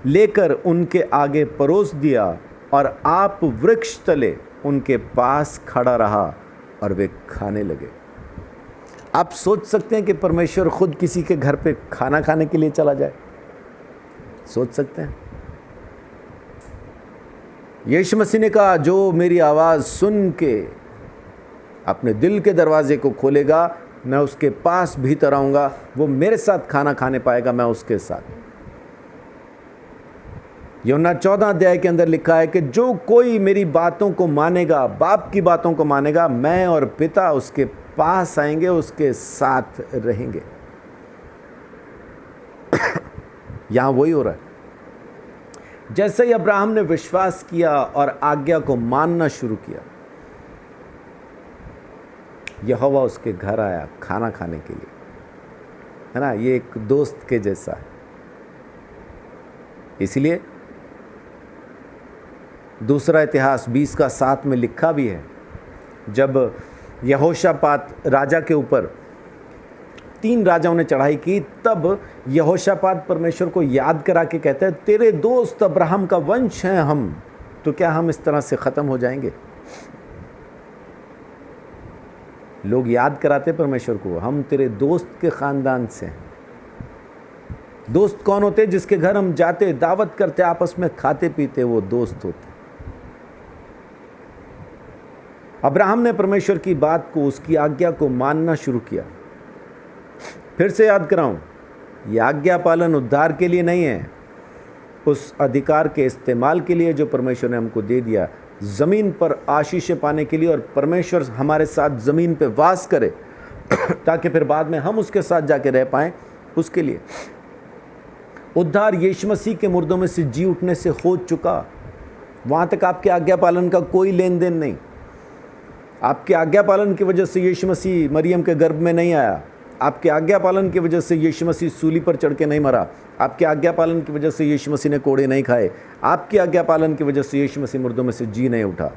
लेकर उनके आगे परोस दिया, और आप वृक्ष तले उनके पास खड़ा रहा और वे खाने लगे। आप सोच सकते हैं कि परमेश्वर खुद किसी के घर पे खाना खाने के लिए चला जाए? सोच सकते हैं? यीशु मसीह ने कहा, जो मेरी आवाज़ सुन के अपने दिल के दरवाजे को खोलेगा, मैं उसके पास भीतर आऊँगा, वो मेरे साथ खाना खाने पाएगा, मैं उसके साथ। यूहन्ना 14 अध्याय के अंदर लिखा है कि जो कोई मेरी बातों को मानेगा, बाप की बातों को मानेगा, मैं और पिता उसके पास आएंगे, उसके साथ रहेंगे। यहां वही हो रहा है। जैसे ही अब्राहम ने विश्वास किया और आज्ञा को मानना शुरू किया, यहोवा उसके घर आया खाना खाने के लिए, है ना। ये एक दोस्त के जैसा है। इसलिए दूसरा इतिहास 20:7 में लिखा भी है, जब यहोशापात राजा के ऊपर 3 राजाओं ने चढ़ाई की, तब यहोशापात परमेश्वर को याद करा के कहते हैं, तेरे दोस्त अब्राहम का वंश हैं हम, तो क्या हम इस तरह से ख़त्म हो जाएंगे? लोग याद कराते परमेश्वर को, हम तेरे दोस्त के ख़ानदान से हैं। दोस्त कौन होते? जिसके घर हम जाते, दावत करते, आपस में खाते पीते, वो दोस्त होते। अब्राहम ने परमेश्वर की बात को, उसकी आज्ञा को मानना शुरू किया। फिर से याद कराऊं, यह आज्ञा पालन उद्धार के लिए नहीं है, उस अधिकार के इस्तेमाल के लिए जो परमेश्वर ने हमको दे दिया, ज़मीन पर आशीष पाने के लिए, और परमेश्वर हमारे साथ ज़मीन पे वास करे ताकि फिर बाद में हम उसके साथ जाके रह पाएं, उसके लिए। उद्धार यीशु मसीह के मुर्दों में से जी उठने से हो चुका। वहाँ तक आपके आज्ञा पालन का कोई लेन देन नहीं। आपके आज्ञा पालन की वजह से यीशु मसीह मरियम के गर्भ में नहीं आया। आपके आज्ञा पालन की वजह से यीशु मसीह सूली पर चढ़ के नहीं मरा। आपके आज्ञा पालन की वजह से यीशु मसीह ने कोड़े नहीं खाए। आपकी आज्ञा पालन की वजह से यीशु मसीह मुर्दों में से जी नहीं उठा।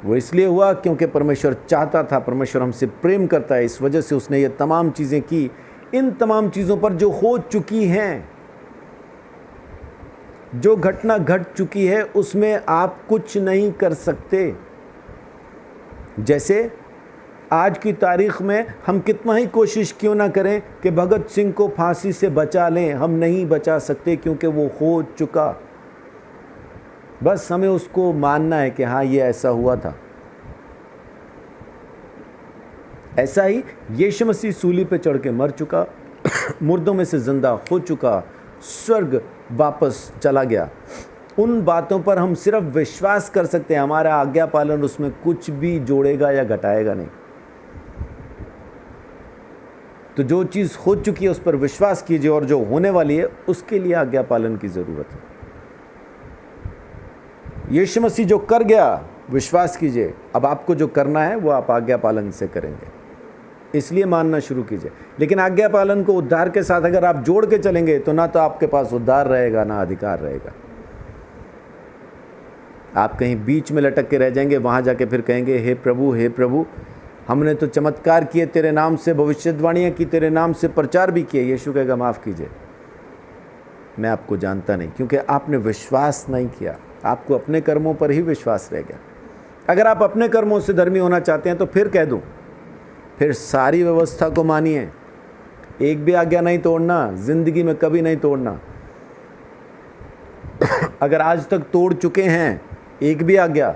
वो इसलिए हुआ क्योंकि परमेश्वर चाहता था, परमेश्वर हमसे प्रेम करता है, इस वजह से उसने ये तमाम चीज़ें की। इन तमाम चीज़ों पर जो हो चुकी हैं, जो घटना घट चुकी है, उसमें आप कुछ नहीं कर सकते। जैसे आज की तारीख में हम कितना ही कोशिश क्यों ना करें कि भगत सिंह को फांसी से बचा लें, हम नहीं बचा सकते क्योंकि वो हो चुका। बस हमें उसको मानना है कि हाँ, ये ऐसा हुआ था। ऐसा ही यीशु मसीह सूली पे चढ़ के मर चुका, मुर्दों में से जिंदा हो चुका, स्वर्ग वापस चला गया। उन बातों पर हम सिर्फ विश्वास कर सकते हैं। हमारा आज्ञा पालन उसमें कुछ भी जोड़ेगा या घटाएगा नहीं। तो जो चीज़ हो चुकी है उस पर विश्वास कीजिए, और जो होने वाली है उसके लिए आज्ञा पालन की ज़रूरत है। यीशु मसीह जो कर गया, विश्वास कीजिए। अब आपको जो करना है वो आप आज्ञा पालन से करेंगे, इसलिए मानना शुरू कीजिए। लेकिन आज्ञा पालन को उद्धार के साथ अगर आप जोड़ के चलेंगे तो ना तो आपके पास उद्धार रहेगा, ना अधिकार रहेगा। आप कहीं बीच में लटक के रह जाएंगे। वहाँ जाके फिर कहेंगे, हे प्रभु, हमने तो चमत्कार किए तेरे नाम से, भविष्यवाणियाँ की तेरे नाम से, प्रचार भी किए। यीशु कहेगा, माफ़ कीजिए, मैं आपको जानता नहीं, क्योंकि आपने विश्वास नहीं किया। आपको अपने कर्मों पर ही विश्वास रह गया। अगर आप अपने कर्मों से धर्मी होना चाहते हैं तो फिर कह दूँ, फिर सारी व्यवस्था को मानिए, एक भी आज्ञा नहीं तोड़ना, ज़िंदगी में कभी नहीं तोड़ना। अगर आज तक तोड़ चुके हैं एक भी आज्ञा,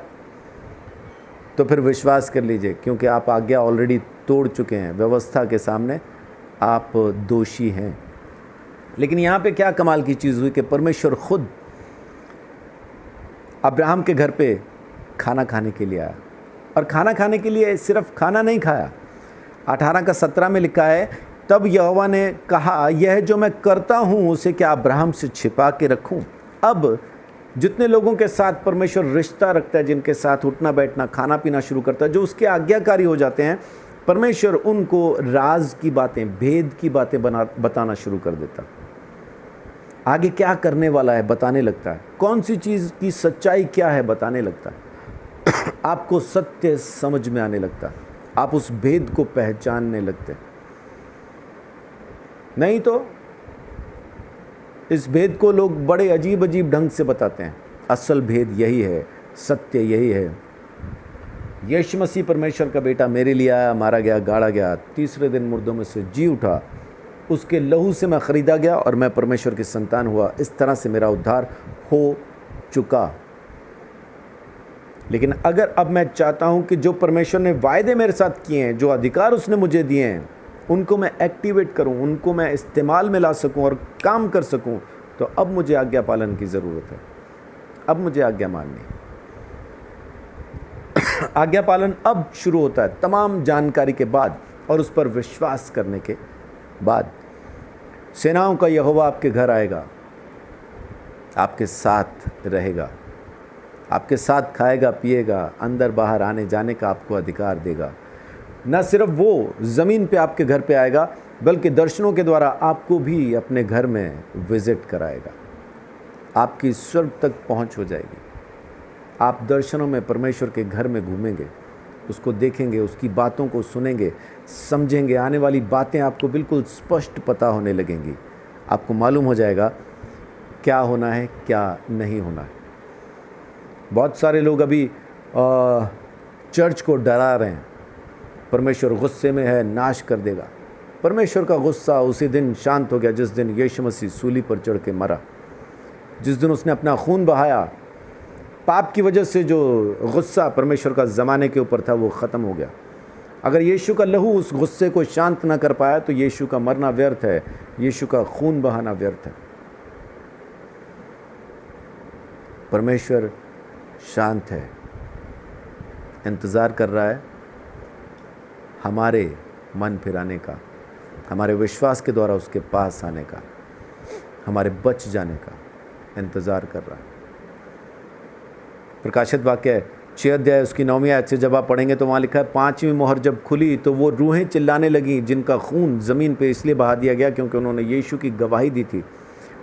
तो फिर विश्वास कर लीजिए, क्योंकि आप आज्ञा ऑलरेडी तोड़ चुके हैं। व्यवस्था के सामने आप दोषी हैं। लेकिन यहाँ पे क्या कमाल की चीज़ हुई कि परमेश्वर खुद अब्राहम के घर पे खाना खाने के लिए आया। और खाना खाने के लिए सिर्फ खाना नहीं खाया। 18:17 में लिखा है, तब यहोवा ने कहा, यह जो मैं करता हूँ उसे क्या अब्राहम से छिपा के रखूँ? अब जितने लोगों के साथ परमेश्वर रिश्ता रखता है, जिनके साथ उठना बैठना खाना पीना शुरू करता है, जो उसके आज्ञाकारी हो जाते हैं, परमेश्वर उनको राज की बातें, भेद की बातें बताना शुरू कर देता। आगे क्या करने वाला है बताने लगता है। कौन सी चीज़ की सच्चाई क्या है बताने लगता है। आपको सत्य समझ में आने लगता है, आप उस भेद को पहचानने लगते। नहीं तो इस भेद को लोग बड़े अजीब अजीब ढंग से बताते हैं। असल भेद यही है, सत्य यही है। यीशु मसीह परमेश्वर का बेटा मेरे लिए आया, मारा गया, गाड़ा गया, तीसरे दिन मुर्दों में से जी उठा, उसके लहू से मैं ख़रीदा गया और मैं परमेश्वर की संतान हुआ। इस तरह से मेरा उद्धार हो चुका। लेकिन अगर अब मैं चाहता हूं कि जो परमेश्वर ने वायदे मेरे साथ किए हैं, जो अधिकार उसने मुझे दिए हैं, उनको मैं एक्टिवेट करूं, उनको मैं इस्तेमाल में ला सकूं और काम कर सकूं, तो अब मुझे आज्ञा पालन की ज़रूरत है। अब मुझे आज्ञा माननी। आज्ञा पालन अब शुरू होता है तमाम जानकारी के बाद और उस पर विश्वास करने के बाद। सेनाओं का यहोवा आपके घर आएगा, आपके साथ रहेगा, आपके साथ खाएगा पिएगा, अंदर बाहर आने जाने का आपको अधिकार देगा। न सिर्फ वो ज़मीन पे आपके घर पे आएगा, बल्कि दर्शनों के द्वारा आपको भी अपने घर में विज़िट कराएगा। आपकी स्वर्ग तक पहुंच हो जाएगी। आप दर्शनों में परमेश्वर के घर में घूमेंगे, उसको देखेंगे, उसकी बातों को सुनेंगे, समझेंगे, आने वाली बातें आपको बिल्कुल स्पष्ट पता होने लगेंगी। आपको मालूम हो जाएगा क्या होना है, क्या नहीं होना है। बहुत सारे लोग अभी चर्च को डरा रहे हैं, परमेश्वर गुस्से में है, नाश कर देगा। परमेश्वर का गुस्सा उसी दिन शांत हो गया जिस दिन यीशु मसीह सूली पर चढ़ के मरा, जिस दिन उसने अपना खून बहाया। पाप की वजह से जो गुस्सा परमेश्वर का ज़माने के ऊपर था वो ख़त्म हो गया। अगर यीशु का लहू उस गुस्से को शांत ना कर पाया तो यीशु का मरना व्यर्थ है, यीशु का खून बहाना व्यर्थ है। परमेश्वर शांत है, इंतज़ार कर रहा है हमारे मन फिराने का, हमारे विश्वास के द्वारा उसके पास आने का, हमारे बच जाने का इंतज़ार कर रहा है। प्रकाशित वाक्य 6 अध्याय उसकी 9वीं आयत से जब आप पढ़ेंगे तो वहाँ लिखा है, 5वीं मोहर जब खुली तो वो रूहें चिल्लाने लगीं जिनका खून ज़मीन पे इसलिए बहा दिया गया क्योंकि उन्होंने यीशु की गवाही दी थी।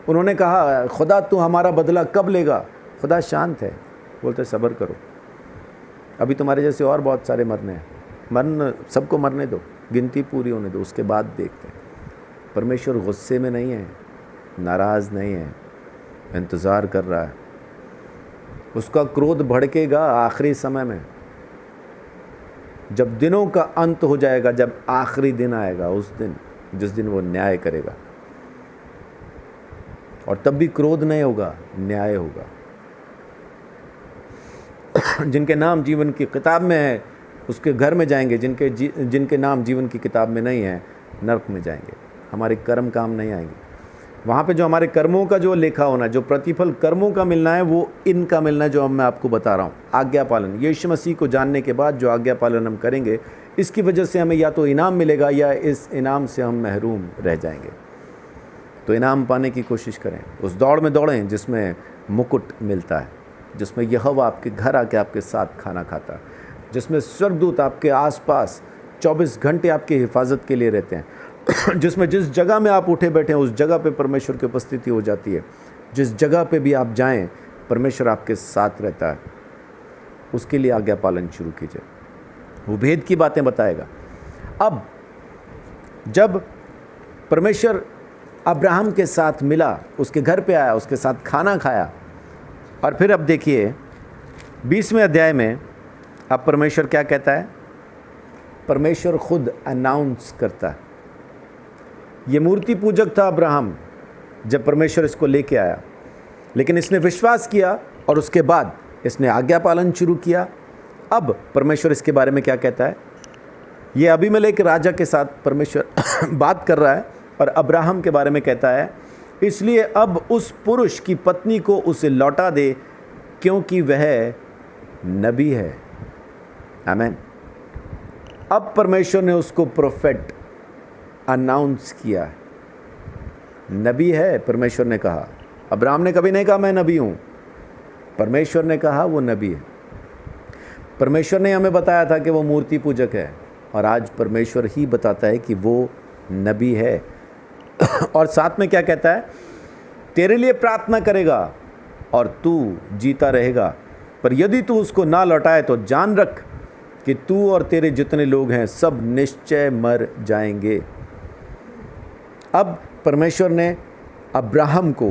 उन्होंने कहा, खुदा तू हमारा बदला कब लेगा? खुदा शांत है, बोलते सब्र करो, अभी तुम्हारे जैसे और बहुत सारे मरने हैं, मरन सबको मरने दो, गिनती पूरी होने दो, उसके बाद देखते हैं। परमेश्वर गुस्से में नहीं है, नाराज़ नहीं है, इंतज़ार कर रहा है। उसका क्रोध भड़केगा आखिरी समय में, जब दिनों का अंत हो जाएगा, जब आखिरी दिन आएगा, उस दिन जिस दिन वो न्याय करेगा। और तब भी क्रोध नहीं होगा, न्याय होगा। जिनके नाम जीवन की किताब में है उसके घर में जाएंगे, जिनके नाम जीवन की किताब में नहीं है नरक में जाएंगे। हमारे कर्म काम नहीं आएंगे वहाँ पे। जो हमारे कर्मों का जो लेखा होना, जो प्रतिफल कर्मों का मिलना है, वो इनका मिलना है जो अब मैं आपको बता रहा हूँ। आज्ञा पालन, यीशु मसीह को जानने के बाद जो आज्ञा पालन हम करेंगे, इसकी वजह से हमें या तो इनाम मिलेगा या इस इनाम से हम महरूम रह जाएंगे। तो इनाम पाने की कोशिश करें, उस दौड़ में दौड़ें जिसमें मुकुट मिलता है, जिसमें यहोवा आपके घर आके आपके साथ खाना खाता है, जिसमें स्वर्गदूत आपके आसपास 24 घंटे आपकी हिफाजत के लिए रहते हैं, जिसमें जिस जगह में आप उठे बैठे हैं उस जगह पे परमेश्वर की उपस्थिति हो जाती है। जिस जगह पे भी आप जाएं परमेश्वर आपके साथ रहता है। उसके लिए आज्ञा पालन शुरू कीजिए, वो भेद की बातें बताएगा। अब जब परमेश्वर अब्राहम के साथ मिला, उसके घर पे आया, उसके साथ खाना खाया, और फिर अब देखिए 20वें अध्याय में अब परमेश्वर क्या कहता है? परमेश्वर खुद अनाउंस करता है। ये मूर्ति पूजक था अब्राहम जब परमेश्वर इसको लेके आया, लेकिन इसने विश्वास किया और उसके बाद इसने आज्ञा पालन शुरू किया। अब परमेश्वर इसके बारे में क्या कहता है? ये अबीमेलेक राजा के साथ परमेश्वर बात कर रहा है और अब्राहम के बारे में कहता है, इसलिए अब उस पुरुष की पत्नी को उसे लौटा दे क्योंकि वह नबी है। आमीन। अब परमेश्वर ने उसको प्रोफेट अनाउंस किया, नबी है। परमेश्वर ने कहा, अब्राहम ने कभी नहीं कहा मैं नबी हूँ, परमेश्वर ने कहा वो नबी है। परमेश्वर ने हमें बताया था कि वो मूर्ति पूजक है, और आज परमेश्वर ही बताता है कि वो नबी है। और साथ में क्या कहता है? तेरे लिए प्रार्थना करेगा और तू जीता रहेगा, पर यदि तू उसको ना लौटाए तो जान रख कि तू और तेरे जितने लोग हैं सब निश्चय मर जाएंगे। अब परमेश्वर ने अब्राहम को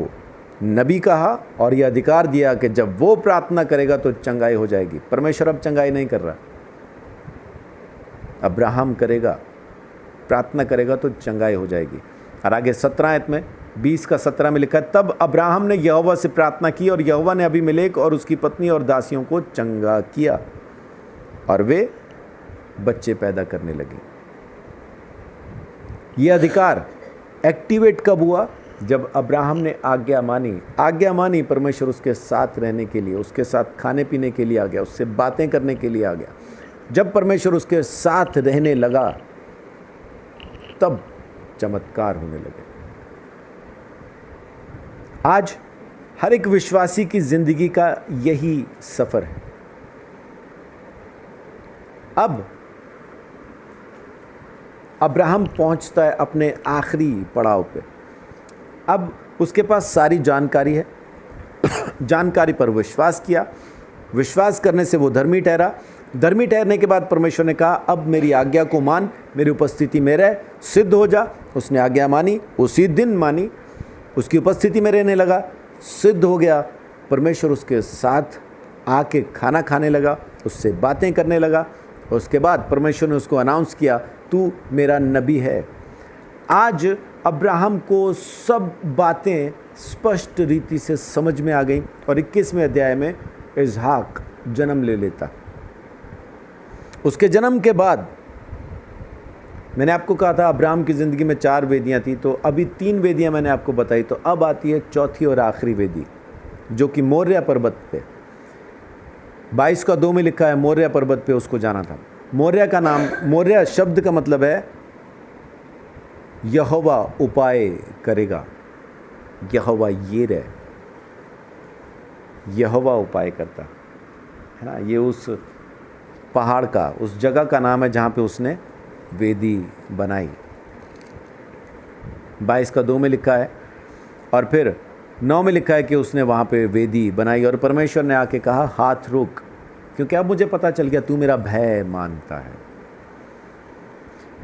नबी कहा और यह अधिकार दिया कि जब वो प्रार्थना करेगा तो चंगाई हो जाएगी। परमेश्वर अब चंगाई नहीं कर रहा, अब्राहम करेगा, प्रार्थना करेगा तो चंगाई हो जाएगी। और आगे 17 आयत में 20 का 17 में लिखा है, तब अब्राहम ने यहोवा से प्रार्थना की और यहोवा ने अबीमेलेक और उसकी पत्नी और दासियों को चंगा किया और वे बच्चे पैदा करने लगे। ये अधिकार एक्टिवेट कब हुआ? जब अब्राहम ने आज्ञा मानी। परमेश्वर उसके साथ रहने के लिए, उसके साथ खाने पीने के लिए आ गया, उससे बातें करने के लिए आ गया। जब परमेश्वर उसके साथ रहने लगा तब चमत्कार होने लगे। आज हर एक विश्वासी की ज़िंदगी का यही सफ़र है। अब अब्राहम पहुंचता है अपने आखिरी पड़ाव पे। अब उसके पास सारी जानकारी है, जानकारी पर विश्वास किया, विश्वास करने से वो धर्मी ठहरा। धर्मी ठहरने के बाद परमेश्वर ने कहा अब मेरी आज्ञा को मान, मेरी उपस्थिति में रह, सिद्ध हो जा। उसने आज्ञा मानी, उसी दिन मानी, उसकी उपस्थिति में रहने लगा, सिद्ध हो गया। परमेश्वर उसके साथ आके खाना खाने लगा, उससे बातें करने लगा। उसके बाद परमेश्वर ने उसको अनाउंस किया तू मेरा नबी है। आज अब्राहम को सब बातें स्पष्ट रीति से समझ में आ गई और 21वें अध्याय में इसहाक जन्म ले लेता। उसके जन्म के बाद मैंने आपको कहा था अब्राहम की ज़िंदगी में 4 वेदियाँ थी, तो अभी 3 वेदियाँ मैंने आपको बताई। तो अब आती है चौथी और आखिरी वेदी, जो कि मोरिया पर्वत पे 22:2 में लिखा है, मोरिया पर्वत पे उसको जाना था। मोरिया का नाम, मोरिया शब्द का मतलब है यहोवा उपाय करेगा, यहोवा यिरे, यहोवा उपाय करता है ना। ये उस पहाड़ का, उस जगह का नाम है जहाँ पे उसने वेदी बनाई। 22:2 में लिखा है और फिर 9 में लिखा है कि उसने वहाँ पे वेदी बनाई और परमेश्वर ने आके कहा हाथ रुक, क्योंकि अब मुझे पता चल गया तू मेरा भय मानता है।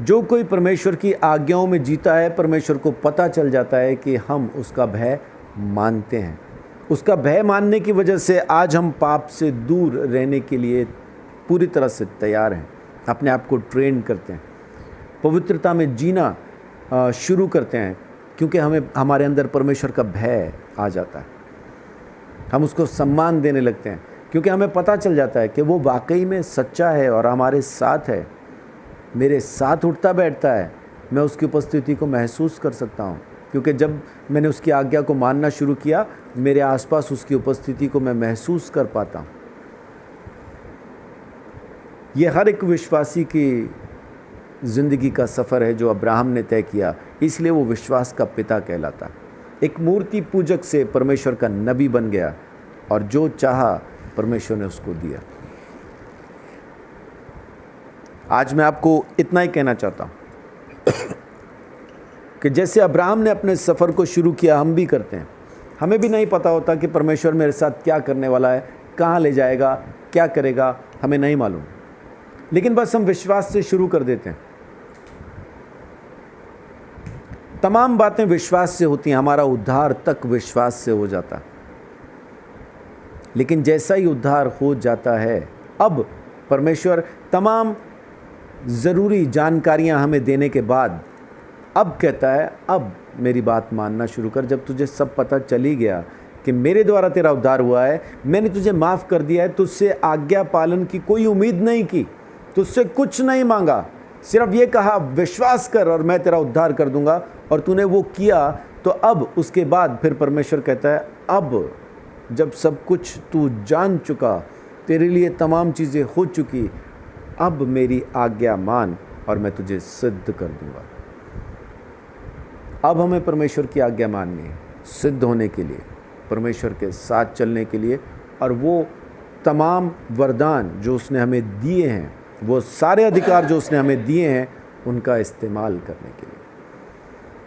जो कोई परमेश्वर की आज्ञाओं में जीता है, परमेश्वर को पता चल जाता है कि हम उसका भय मानते हैं। उसका भय मानने की वजह से आज हम पाप से दूर रहने के लिए पूरी तरह से तैयार हैं। अपने आप को ट्रेन करते हैं, पवित्रता में जीना शुरू करते हैं, क्योंकि हमारे अंदर परमेश्वर का भय आ जाता है। हम उसको सम्मान देने लगते हैं, क्योंकि हमें पता चल जाता है कि वो वाकई में सच्चा है और हमारे साथ है, मेरे साथ उठता बैठता है। मैं उसकी उपस्थिति को महसूस कर सकता हूँ, क्योंकि जब मैंने उसकी आज्ञा को मानना शुरू किया, मेरे आसपास उसकी उपस्थिति को मैं महसूस कर पाता हूँ। ये हर एक विश्वासी की ज़िंदगी का सफ़र है जो अब्राहम ने तय किया, इसलिए वो विश्वास का पिता कहलाता। एक मूर्ति पूजक से परमेश्वर का नबी बन गया और जो चाहा परमेश्वर ने उसको दिया। आज मैं आपको इतना ही कहना चाहता हूँ कि जैसे अब्राहम ने अपने सफ़र को शुरू किया, हम भी करते हैं। हमें भी नहीं पता होता कि परमेश्वर मेरे साथ क्या करने वाला है, कहाँ ले जाएगा, क्या करेगा, हमें नहीं मालूम, लेकिन बस हम विश्वास से शुरू कर देते हैं। तमाम बातें विश्वास से होती हैं, हमारा उद्धार तक विश्वास से हो जाता। लेकिन जैसा ही उद्धार हो जाता है, अब परमेश्वर तमाम ज़रूरी जानकारियां हमें देने के बाद अब कहता है अब मेरी बात मानना शुरू कर। जब तुझे सब पता चल ही गया कि मेरे द्वारा तेरा उद्धार हुआ है, मैंने तुझे माफ़ कर दिया है, तुझसे आज्ञा पालन की कोई उम्मीद नहीं की, तुझसे कुछ नहीं मांगा, सिर्फ ये कहा विश्वास कर और मैं तेरा उद्धार कर दूंगा, और तूने वो किया। तो अब उसके बाद फिर परमेश्वर कहता है अब जब सब कुछ तू जान चुका, तेरे लिए तमाम चीज़ें हो चुकी, अब मेरी आज्ञा मान और मैं तुझे सिद्ध कर दूंगा। अब हमें परमेश्वर की आज्ञा माननी है सिद्ध होने के लिए, परमेश्वर के साथ चलने के लिए, और वो तमाम वरदान जो उसने हमें दिए हैं, वो सारे अधिकार जो उसने हमें दिए हैं, उनका इस्तेमाल करने के लिए।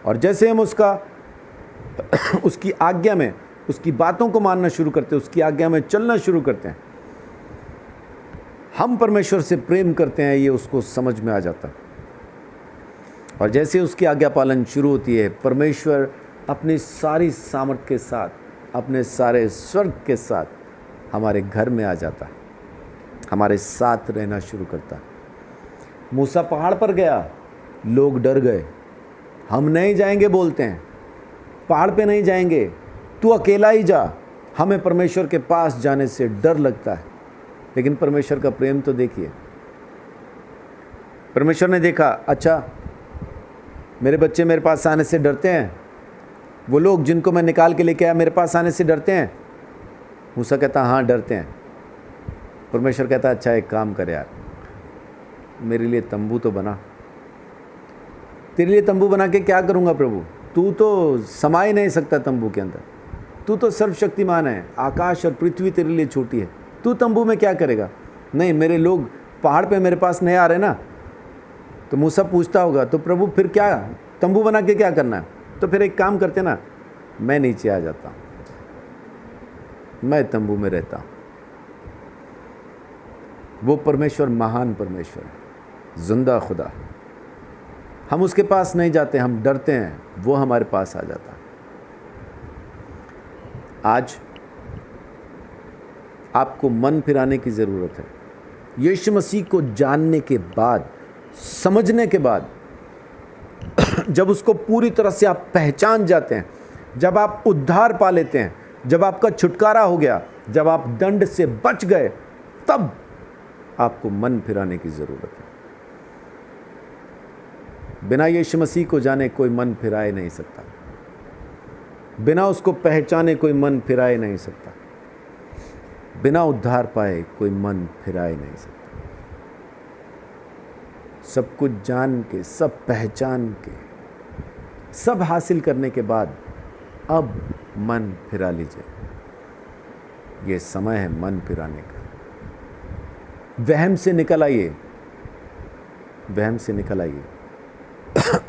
और जैसे हम उसकी आज्ञा में, उसकी बातों को मानना शुरू करते हैं, उसकी आज्ञा में चलना शुरू करते हैं, हम परमेश्वर से प्रेम करते हैं, ये उसको समझ में आ जाता। और जैसे उसकी आज्ञा पालन शुरू होती है, परमेश्वर अपनी सारी सामर्थ के साथ, अपने सारे स्वर्ग के साथ हमारे घर में आ जाता, हमारे साथ रहना शुरू करता। मूसा पहाड़ पर गया, लोग डर गए, हम नहीं जाएंगे बोलते हैं, पहाड़ पे नहीं जाएंगे, तू अकेला ही जा। हमें परमेश्वर के पास जाने से डर लगता है, लेकिन परमेश्वर का प्रेम तो देखिए। परमेश्वर ने देखा, अच्छा मेरे बच्चे मेरे पास आने से डरते हैं, वो लोग जिनको मैं निकाल के लेके आया मेरे पास आने से डरते हैं। मूसा कहता हाँ डरते हैं। परमेश्वर कहता अच्छा एक काम कर यार, मेरे लिए तंबू तो बना। तेरे लिए तंबू बना के क्या करूँगा प्रभु, तू तो समा ही नहीं सकता तंबू के अंदर। तू तो सर्वशक्तिमान है, आकाश और पृथ्वी तेरे लिए छोटी है, तू तंबू में क्या करेगा? नहीं, मेरे लोग पहाड़ पे मेरे पास नहीं आ रहे ना। तो मूसा पूछता होगा, तो प्रभु फिर क्या, तंबू बना के क्या करना है? तो फिर एक काम करते ना, मैं नीचे आ जाता, मैं तंबू में रहता। वो परमेश्वर महान परमेश्वर है, जिंदा खुदा। हम उसके पास नहीं जाते, हम डरते हैं, वो हमारे पास आ जाता। आज आपको मन फिराने की ज़रूरत है। यीशु मसीह को जानने के बाद, समझने के बाद, जब उसको पूरी तरह से आप पहचान जाते हैं, जब आप उद्धार पा लेते हैं, जब आपका छुटकारा हो गया, जब आप दंड से बच गए, तब आपको मन फिराने की ज़रूरत है। बिना यीशु मसीह को जाने कोई मन फिराए नहीं सकता, बिना उसको पहचाने कोई मन फिराए नहीं सकता, बिना उद्धार पाए कोई मन फिराए नहीं सकता। सब कुछ जान के, सब पहचान के, सब हासिल करने के बाद अब मन फिरा लीजिए। ये समय है मन फिराने का। वहम से निकल आइए, वहम से निकल आइए।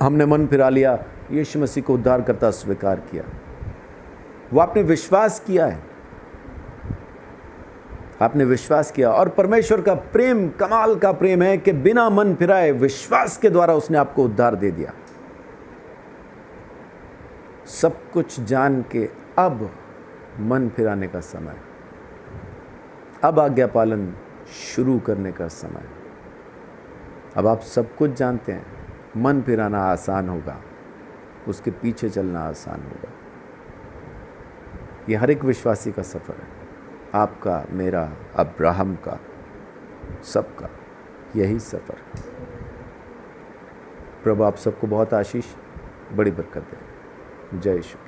हमने मन फिरा लिया, यीशु मसीह को उद्धारकर्ता स्वीकार किया, वो आपने विश्वास किया है, आपने विश्वास किया। और परमेश्वर का प्रेम कमाल का प्रेम है कि बिना मन फिराए विश्वास के द्वारा उसने आपको उद्धार दे दिया। सब कुछ जान के अब मन फिराने का समय, अब आज्ञा पालन शुरू करने का समय। अब आप सब कुछ जानते हैं, मन फिराना आसान होगा, उसके पीछे चलना आसान होगा। ये हर एक विश्वासी का सफ़र है, आपका, मेरा, अब्राहम का, सबका यही सफ़र। प्रभु आप सबको बहुत आशीष, बड़ी बरकत दे। जय यीशु।